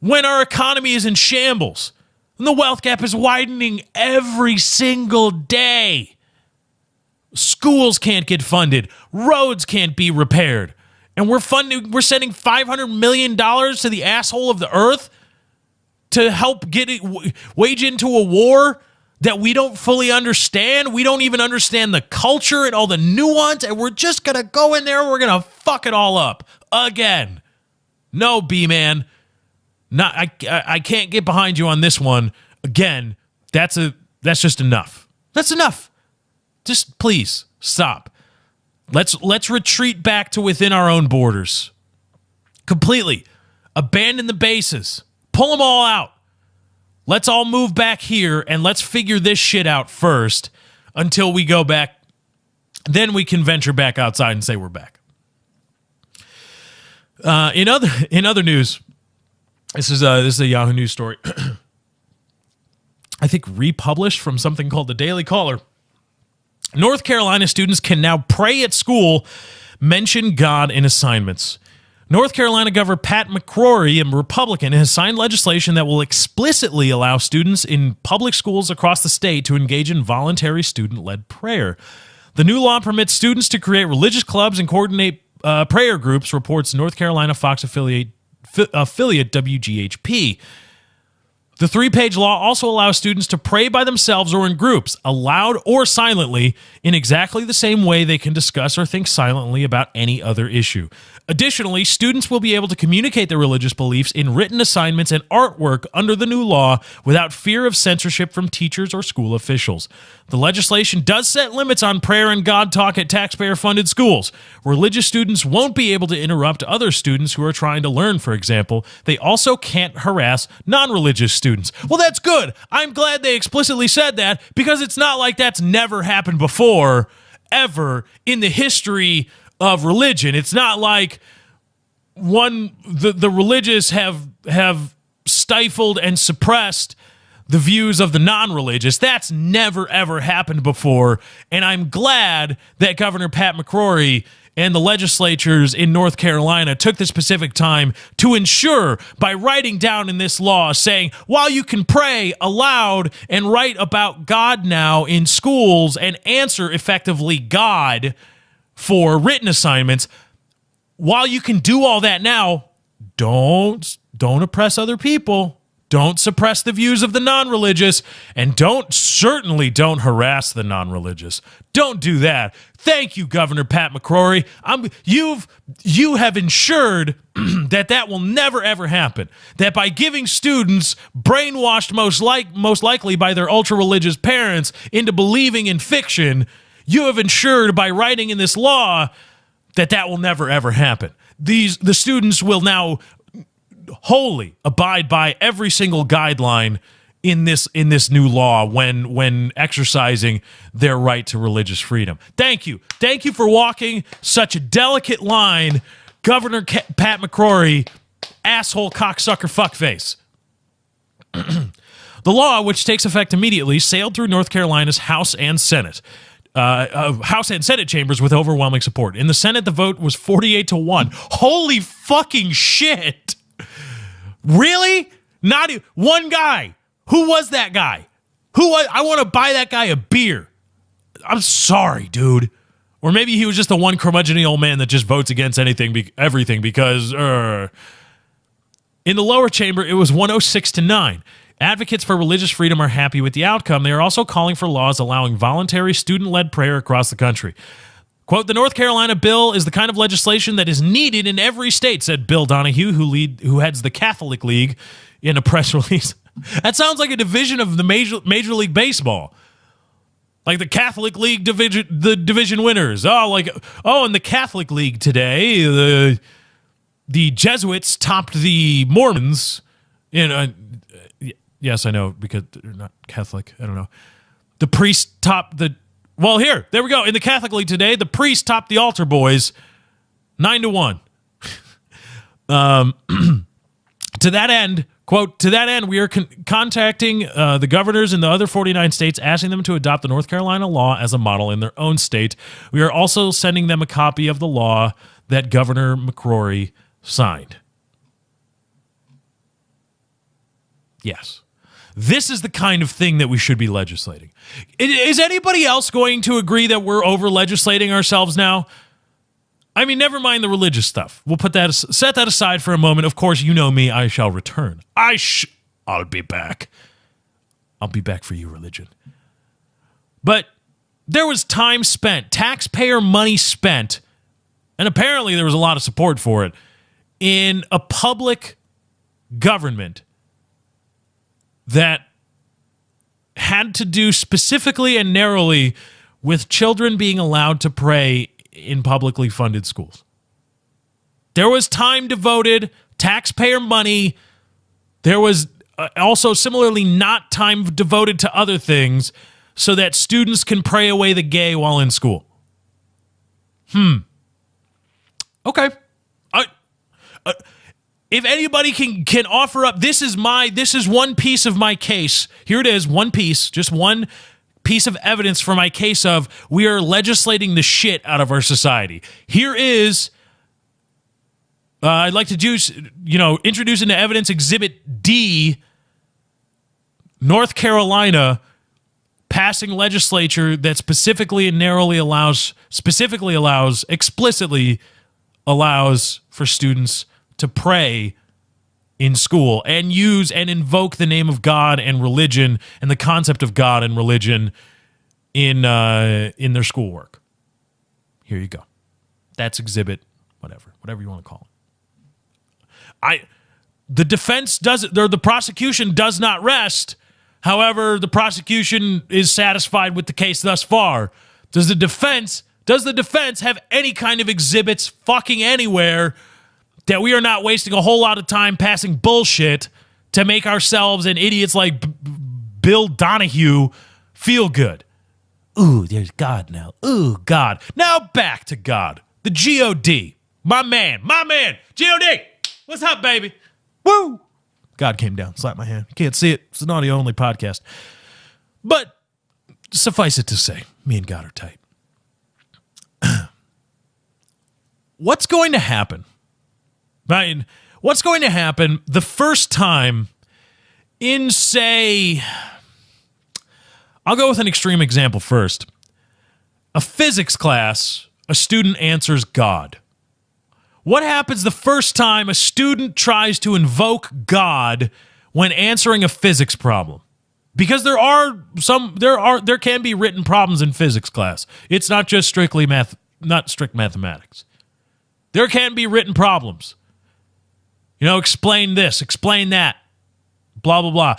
when our economy is in shambles and the wealth gap is widening every single day? Schools can't get funded, roads can't be repaired, and we're sending $500 million to the asshole of the earth to help wage into a war that we don't fully understand. We don't even understand the culture and all the nuance, and we're just going to go in there and we're going to fuck it all up again. No, B-Man. I can't get behind you on this one. Again, that's just enough. That's enough. Just please stop. Let's retreat back to within our own borders. Completely. Abandon the bases. Pull them all out. Let's all move back here and let's figure this shit out first until we go back. Then we can venture back outside and say we're back. In other news, this is a Yahoo News story. I think republished from something called the Daily Caller. North Carolina students can now pray at school, mention God in assignments. North Carolina Governor Pat McCrory, a Republican, has signed legislation that will explicitly allow students in public schools across the state to engage in voluntary student-led prayer. The new law permits students to create religious clubs and coordinate prayer groups, reports North Carolina Fox affiliate WGHP. The 3-page law also allows students to pray by themselves or in groups, aloud or silently, in exactly the same way they can discuss or think silently about any other issue. Additionally, students will be able to communicate their religious beliefs in written assignments and artwork under the new law without fear of censorship from teachers or school officials. The legislation does set limits on prayer and God talk at taxpayer-funded schools. Religious students won't be able to interrupt other students who are trying to learn, for example. They also can't harass non-religious students. Well, that's good. I'm glad they explicitly said that, because it's not like that's never happened before, ever, in the history of religion. It's not like the religious have stifled and suppressed the views of the non-religious. That's never, ever happened before. And I'm glad that Governor Pat McCrory and the legislatures in North Carolina took the specific time to ensure, by writing down in this law saying, while you can pray aloud and write about God now in schools and answer effectively God for written assignments, while you can do all that now, don't oppress other people. Don't suppress the views of the non-religious, and certainly don't harass the non-religious. Don't do that. Thank you, Governor Pat McCrory. You have ensured that will never ever happen. That by giving students, brainwashed most likely by their ultra-religious parents, into believing in fiction, you have ensured by writing in this law that will never ever happen. The students will now wholly abide by every single guideline in this new law when exercising their right to religious freedom. Thank you for walking such a delicate line, Governor Pat McCrory, asshole cocksucker fuckface. The law, which takes effect immediately, sailed through North Carolina's House and Senate. House and Senate chambers with overwhelming support. In the Senate, the vote was 48-1. Holy fucking shit! Really? Not one guy. Who was that guy? I want to buy that guy a beer. I'm sorry, dude. Or maybe he was just the one curmudgeon old man that just votes against everything because in the lower chamber it was 106-9. Advocates for religious freedom are happy with the outcome. They are also calling for laws allowing voluntary student-led prayer across the country. Quote, the North Carolina bill is the kind of legislation that is needed in every state, said Bill Donahue, who heads the Catholic League, in a press release. That sounds like a division of the Major League Baseball. Like the Catholic League division, the division winners. In the Catholic League today, the Jesuits topped the Mormons. Yes, I know, because they're not Catholic. I don't know. The priest topped the... Well, there we go. In the Catholic League today, the priest topped the altar boys 9-1. To that end, quote, to that end, we are contacting the governors in the other 49 states, asking them to adopt the North Carolina law as a model in their own state. We are also sending them a copy of the law that Governor McCrory signed. Yes. This is the kind of thing that we should be legislating. Is anybody else going to agree that we're over-legislating ourselves now? I mean, never mind the religious stuff. We'll set that aside for a moment. Of course, you know me. I shall return. I'll be back. I'll be back for you, religion. But there was time spent, taxpayer money spent, and apparently there was a lot of support for it, in a public government that had to do specifically and narrowly with children being allowed to pray in publicly funded schools. There was time devoted, taxpayer money. There was also similarly not time devoted to other things so that students can pray away the gay while in school. Okay. If anybody can offer up, this is one piece of my case. Here it is, one piece, just one piece of evidence for my case of we are legislating the shit out of our society. Here is I'd like to introduce into evidence Exhibit D, North Carolina passing legislature that explicitly allows for students to pray in school and use and invoke the name of God and religion and the concept of God and religion in their schoolwork. Here you go. That's exhibit whatever you want to call it. The prosecution does not rest. However, the prosecution is satisfied with the case thus far. Does the defense have any kind of exhibits fucking anywhere that we are not wasting a whole lot of time passing bullshit to make ourselves and idiots like Bill Donahue feel good? Ooh, there's God now. Ooh, God. Now back to God. The G.O.D. My man. G.O.D. What's up, baby? Woo! God came down, slapped my hand. You can't see it. It's an audio-only podcast. But suffice it to say, me and God are tight. What's going to happen? What's going to happen the first time in, say, I'll go with an extreme example first. A physics class, a student answers God. What happens the first time a student tries to invoke God when answering a physics problem? Because there can be written problems in physics class. It's not just strict mathematics. There can be written problems. Explain this, explain that, blah, blah, blah.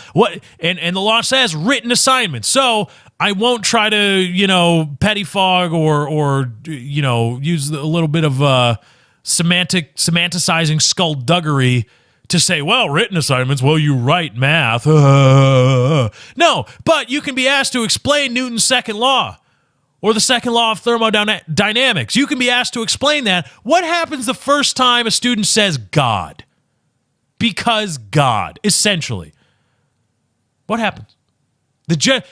And the law says written assignments. So I won't try to, pettifog or use a little bit of semanticizing skullduggery to say, well, written assignments, well, you write math. No, but you can be asked to explain Newton's second law or the second law of thermodynamics. You can be asked to explain that. What happens the first time a student says God? Because God, essentially. What happens?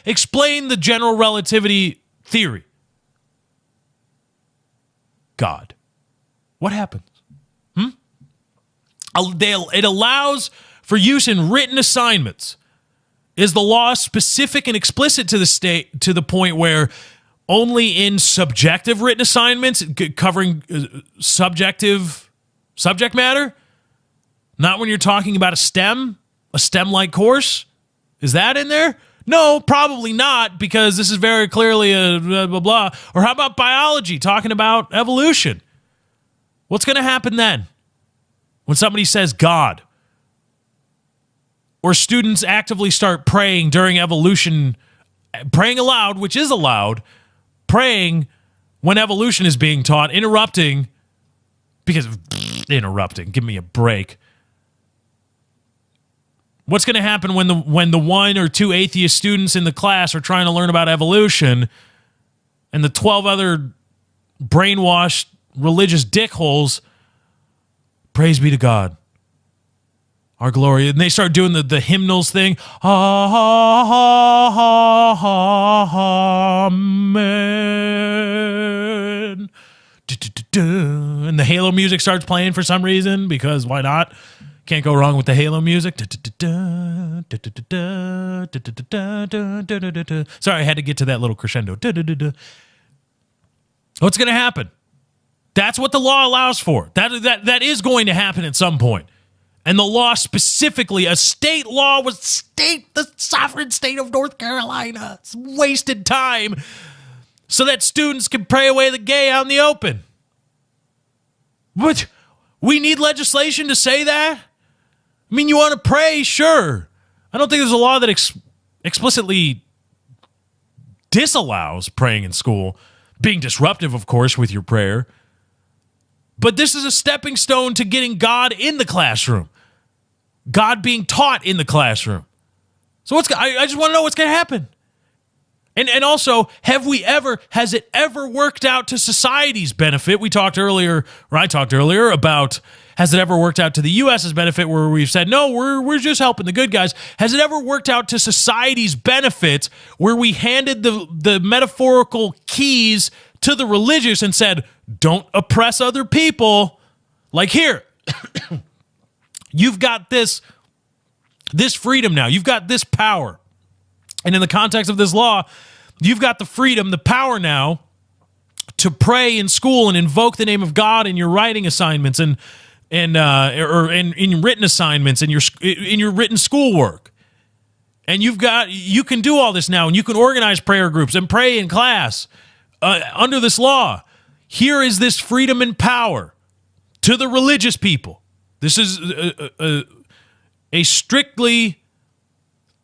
Explain the general relativity theory. God. What happens? It allows for use in written assignments. Is the law specific and explicit to the state to the point where only in subjective written assignments covering subjective subject matter? Not when you're talking about a STEM-like course? Is that in there? No, probably not, because this is very clearly a blah, blah, blah. Or how about biology, talking about evolution? What's going to happen then when somebody says God? Or students actively start praying during evolution, praying aloud, which is allowed, praying when evolution is being taught, interrupting, because interrupting, give me a break. What's going to happen when the one or two atheist students in the class are trying to learn about evolution and the 12 other brainwashed religious dickholes, praise be to God, our glory, and they start doing the hymnals thing, amen, and the Halo music starts playing for some reason, because why not? Can't go wrong with the Halo music. Sorry, I had to get to that little crescendo. What's going to happen? That's what the law allows for. That is going to happen at some point. And the law specifically, a state law was the sovereign state of North Carolina. It's wasted time so that students can pray away the gay out in the open. What? We need legislation to say that? I mean, you want to pray? Sure. I don't think there's a law that explicitly disallows praying in school, being disruptive, of course, with your prayer. But this is a stepping stone to getting God in the classroom, God being taught in the classroom. So I just want to know what's going to happen. And also, has it ever worked out to society's benefit? I talked earlier about, has it ever worked out to the U.S.'s benefit, where we've said, no, we're just helping the good guys. Has it ever worked out to society's benefit, where we handed the metaphorical keys to the religious and said, don't oppress other people? Like here, You've got this freedom now. You've got this power. And in the context of this law, you've got the freedom, the power now to pray in school and invoke the name of God in your writing assignments or in written assignments and in your written schoolwork. And you can do all this now, and you can organize prayer groups and pray in class under this law. Here is this freedom and power to the religious people. This is a strictly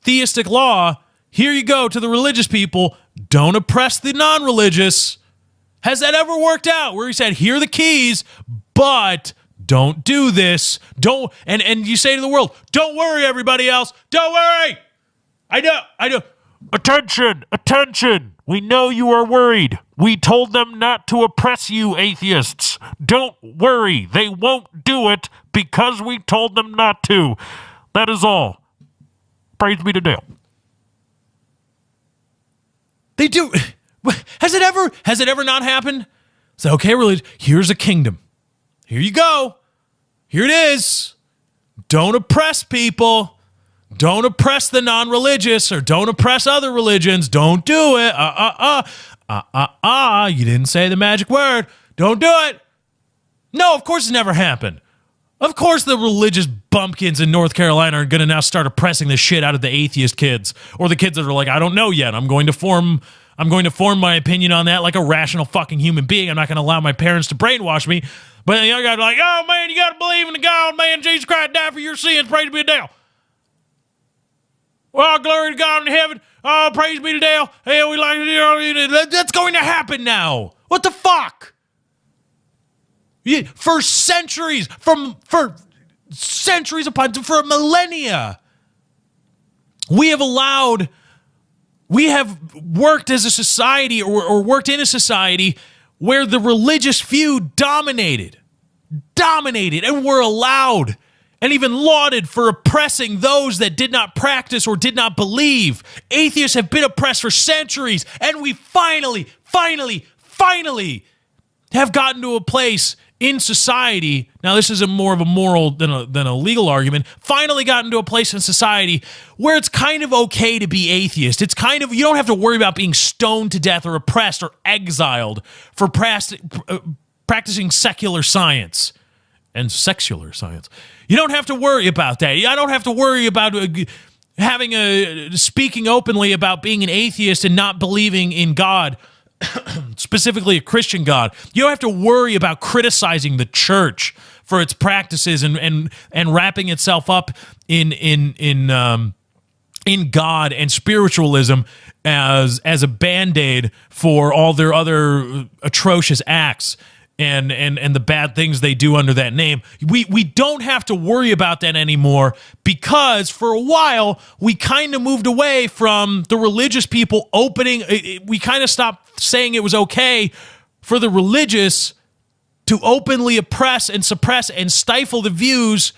theistic law. Here you go to the religious people. Don't oppress the non-religious. Has that ever worked out where he said, here are the keys, but don't do this. Don't, and you say to the world, don't worry, everybody else. Don't worry. I know. Attention. We know you are worried. We told them not to oppress you, atheists. Don't worry. They won't do it because we told them not to. That is all. Praise be to Dale. They do. Has it ever not happened? So, okay, religion, here's a kingdom. Here you go. Here it is. Don't oppress people. Don't oppress the non-religious, or don't oppress other religions. Don't do it. You didn't say the magic word. Don't do it. No, of course it's never happened. Of course the religious bumpkins in North Carolina are going to now start oppressing the shit out of the atheist kids, or the kids that are like, I don't know yet. I'm going to form my opinion on that like a rational fucking human being. I'm not going to allow my parents to brainwash me. But the young guys are like, oh man, you got to believe in the God, man. Jesus Christ died for your sins. Praise be to Dale. Oh, glory to God in heaven. Oh, praise be to Dale. Hey, we like that's going to happen now. What the fuck? For centuries, for millennia, we have worked as a society or worked in a society where the religious few dominated, and were allowed and even lauded for oppressing those that did not practice or did not believe. Atheists have been oppressed for centuries, and we finally have gotten to a place in society. Now, this is more of a moral than a legal argument. Finally gotten to a place in society where it's kind of okay to be atheist. It's kind of, you don't have to worry about being stoned to death or oppressed or exiled for practicing secular science and sexular science. You don't have to worry about that. I don't have to worry about speaking openly about being an atheist and not believing in God, specifically a Christian God. You don't have to worry about criticizing the church for its practices and wrapping itself up in God and spiritualism as a band-aid for all their other atrocious acts and the bad things they do under that name. We don't have to worry about that anymore, because for a while we kind of moved away from the religious people opening. We kind of stopped saying it was okay for the religious to openly oppress and suppress and stifle the views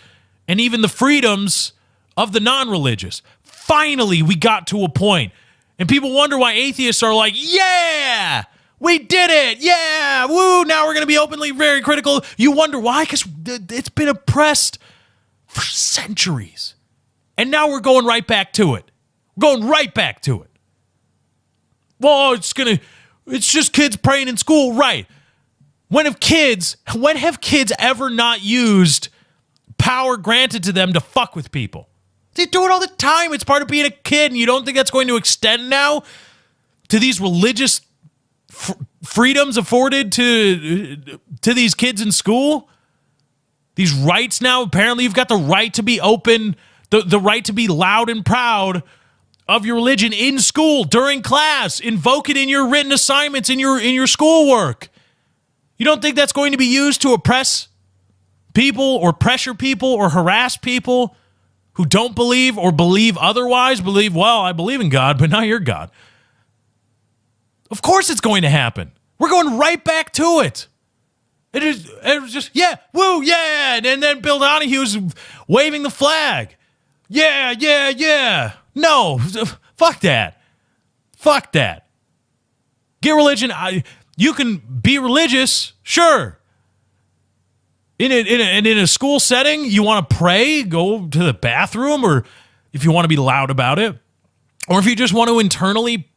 and even the freedoms of the non-religious. Finally, we got to a point. And people wonder why atheists are like, yeah, we did it. Yeah, woo, now we're going to be openly very critical. You wonder why? Because it's been oppressed for centuries. And now we're going right back to it. We're going right back to it. Well, it's just kids praying in school, right? When have kids ever not used power granted to them to fuck with people? They do it all the time. It's part of being a kid, and you don't think that's going to extend now to these religious freedoms afforded to these kids in school? These rights now, apparently you've got the right to be open, the right to be loud and proud of your religion in school, during class. Invoke it in your written assignments, in your schoolwork. You don't think that's going to be used to oppress people or pressure people or harass people who don't believe or believe otherwise? Well, I believe in God, but not your God. Of course it's going to happen. We're going right back to it. It was just, yeah, woo, yeah. And then Bill Donahue's waving the flag. Yeah. No, fuck that. Fuck that. Get religion. You can be religious, sure. In a school setting, you want to pray, go to the bathroom, or if you want to be loud about it, or if you just want to internally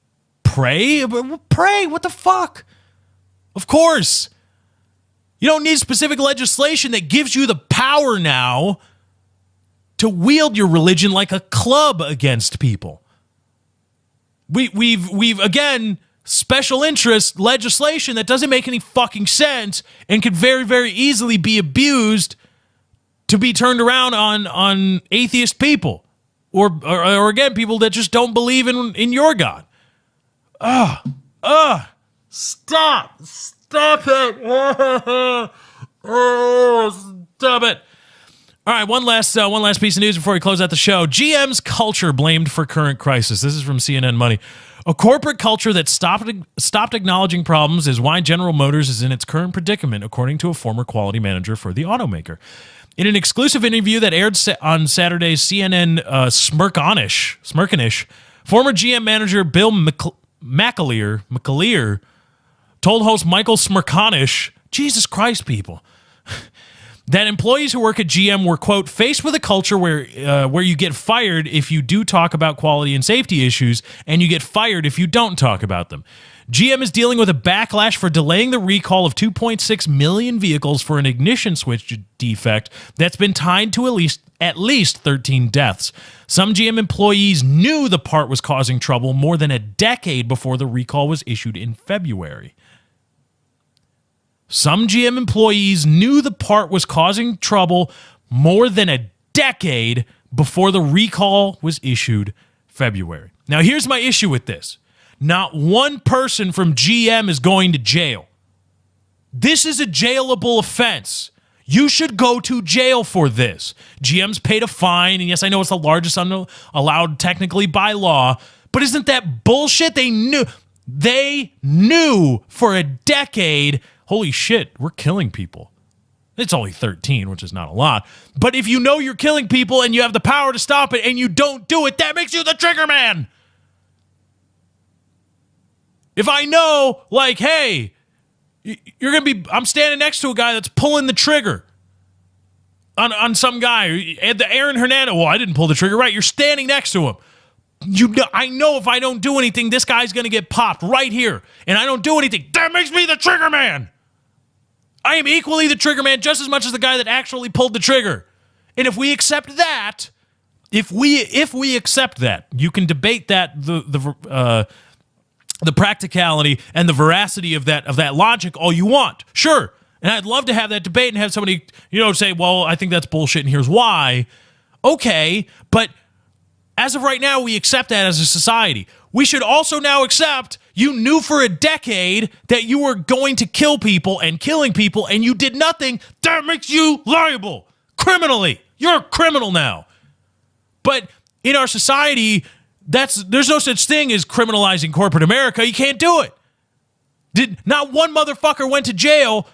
pray, what the fuck? Of course. You don't need specific legislation that gives you the power now to wield your religion like a club against people. We've again, special interest legislation that doesn't make any fucking sense and could very, very easily be abused to be turned around on atheist people or again, people that just don't believe in your God. Stop it. Stop it. All right, one last piece of news before we close out the show. GM's culture blamed for current crisis. This is from CNN Money. A corporate culture that stopped acknowledging problems is why General Motors is in its current predicament, according to a former quality manager for the automaker. In an exclusive interview that aired on Saturday's CNN Smirkanish, former GM manager Bill McAleer told host Michael Smirkanish, Jesus Christ, people, that employees who work at GM were, quote, faced with a culture where you get fired if you do talk about quality and safety issues, and you get fired if you don't talk about them. GM is dealing with a backlash for delaying the recall of 2.6 million vehicles for an ignition switch defect that's been tied to at least 13 deaths. Some GM employees knew the part was causing trouble more than a decade before the recall was issued in February. Some GM employees knew the part was causing trouble more than a decade before the recall was issued February. Now, here's my issue with this. Not one person from GM is going to jail. This is a jailable offense. You should go to jail for this. GM's paid a fine, and yes, I know it's the largest allowed technically by law, but isn't that bullshit? They knew for a decade, holy shit, we're killing people. It's only 13, which is not a lot. But if you know you're killing people and you have the power to stop it and you don't do it, that makes you the trigger man. If I know, like, hey, I'm standing next to a guy that's pulling the trigger on some guy, the Aaron Hernandez, well, I didn't pull the trigger, right? You're standing next to him. I know if I don't do anything, this guy's going to get popped right here, and I don't do anything. That makes me the trigger man. I am equally the trigger man just as much as the guy that actually pulled the trigger. And if we accept that, if we accept that, you can debate that the practicality and the veracity of that logic all you want. Sure. And I'd love to have that debate and have somebody, say, well, I think that's bullshit and here's why. Okay, but as of right now, we accept that as a society. We should also now accept you knew for a decade that you were going to kill people and killing people and you did nothing. That makes you liable criminally. You're a criminal now. But in our society, there's no such thing as criminalizing corporate America. You can't do it. Not one motherfucker went to jail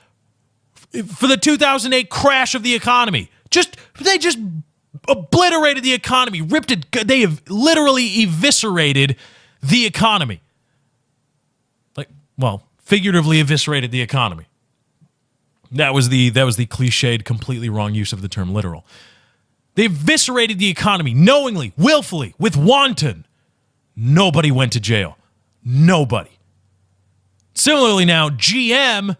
for the 2008 crash of the economy. They just obliterated the economy, ripped it. They have literally eviscerated the economy. Figuratively eviscerated the economy. That was the cliched, completely wrong use of the term literal. They eviscerated the economy knowingly, willfully, with wanton. Nobody went to jail. Nobody. Similarly now, GM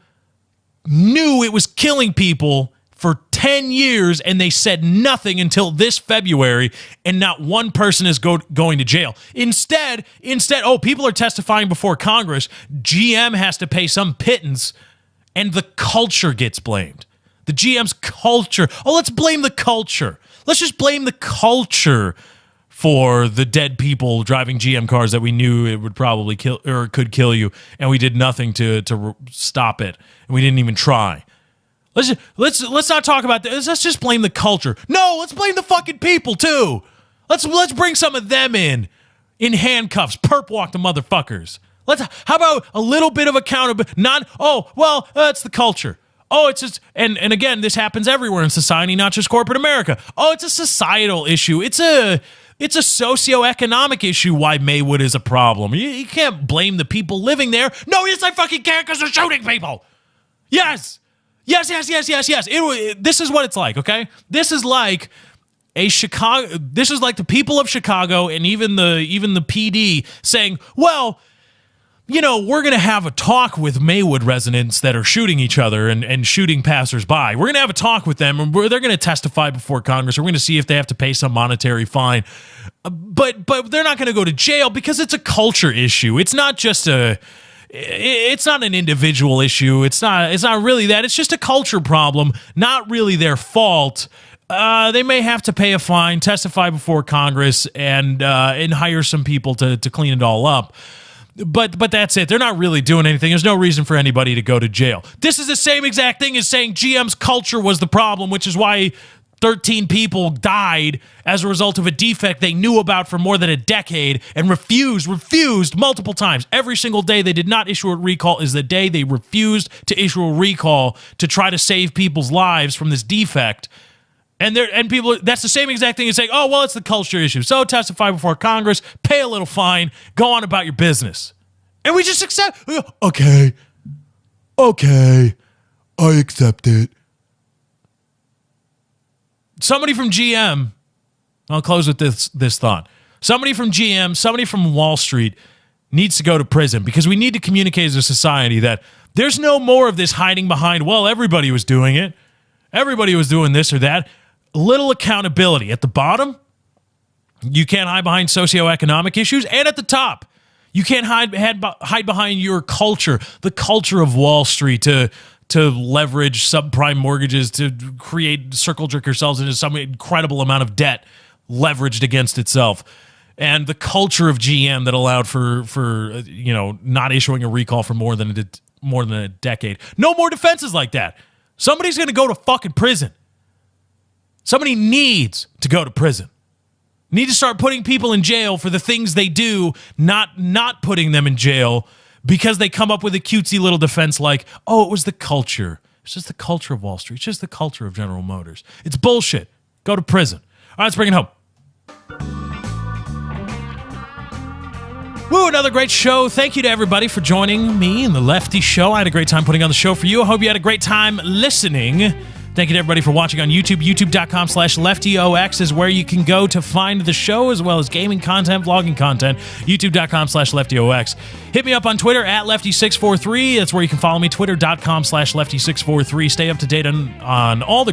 knew it was killing people for 10 years and they said nothing until this February, and not one person is going to jail. Instead, people are testifying before Congress. GM has to pay some pittance and the culture gets blamed. The GM's culture. Oh, let's blame the culture. Let's just blame the culture for the dead people driving GM cars that we knew it would probably kill or could kill you, and we did nothing to stop it, and we didn't even try. Let's not talk about this. Let's just blame the culture. No, let's blame the fucking people too. Let's bring some of them in handcuffs, perp walk the motherfuckers. How about a little bit of accountability? It's the culture. Oh, it's just, and again, this happens everywhere in society, not just corporate America. Oh, it's a societal issue. It's a socioeconomic issue why Maywood is a problem. You can't blame the people living there. No, yes, I fucking can because they're shooting people. Yes. Yes. This is what it's like, okay? This is like this is like the people of Chicago and even the PD saying, well, you know, we're going to have a talk with Maywood residents that are shooting each other and shooting passersby. We're going to have a talk with them, and they're going to testify before Congress. We're going to see if they have to pay some monetary fine. But they're not going to go to jail because it's a culture issue. It's not just it's not an individual issue. It's not really that. It's just a culture problem, not really their fault. They may have to pay a fine, testify before Congress, and hire some people to clean it all up. But that's it. They're not really doing anything. There's no reason for anybody to go to jail. This is the same exact thing as saying GM's culture was the problem, which is why 13 people died as a result of a defect they knew about for more than a decade and refused multiple times. Every single day they did not issue a recall is the day they refused to issue a recall to try to save people's lives from this defect. And people, that's the same exact thing as saying, oh, well, it's the culture issue. So testify before Congress, pay a little fine, go on about your business. And we just accept, okay, I accept it. Somebody from GM, I'll close with this thought. Somebody from GM, somebody from Wall Street needs to go to prison because we need to communicate as a society that there's no more of this hiding behind, well, everybody was doing it. Everybody was doing this or that. Little accountability. At the bottom, you can't hide behind socioeconomic issues. And at the top, you can't hide behind your culture, the culture of Wall Street to leverage subprime mortgages, to circle jerk yourselves into some incredible amount of debt leveraged against itself. And the culture of GM that allowed for not issuing a recall for more than a decade. No more defenses like that. Somebody's going to go to fucking prison. Somebody needs to go to prison. Need to start putting people in jail for the things they do, not putting them in jail because they come up with a cutesy little defense like, oh, it was the culture. It's just the culture of Wall Street. It's just the culture of General Motors. It's bullshit. Go to prison. All right, let's bring it home. Woo, another great show. Thank you to everybody for joining me in the Lefty Show. I had a great time putting on the show for you. I hope you had a great time listening. Thank you to everybody for watching on YouTube. YouTube.com/LeftyOX is where you can go to find the show, as well as gaming content, vlogging content. YouTube.com/LeftyOX. Hit me up on Twitter at Lefty643. That's where you can follow me. Twitter.com/Lefty643. Stay up to date on all the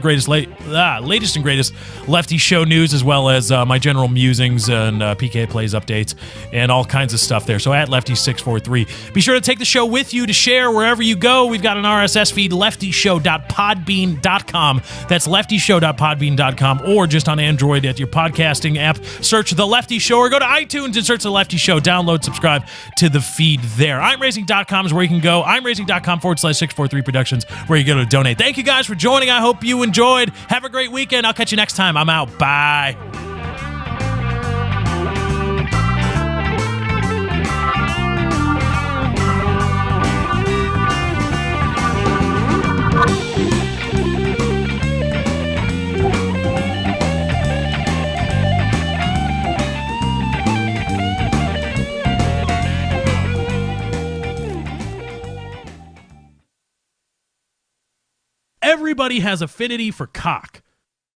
latest and greatest Lefty Show news, as well as my general musings and PK Plays updates and all kinds of stuff there. So at Lefty643. Be sure to take the show with you to share wherever you go. We've got an RSS feed, leftyshow.podbean.com. That's leftyshow.podbean.com, or just on Android at your podcasting app. Search The Lefty Show, or go to iTunes and search The Lefty Show. Download, subscribe to the feed there. I'mRacing.com is where you can go. I'mRacing.com/643 Productions, where you go to donate. Thank you guys for joining. I hope you enjoyed. Have a great weekend. I'll catch you next time. I'm out. Bye. Everybody has affinity for cock.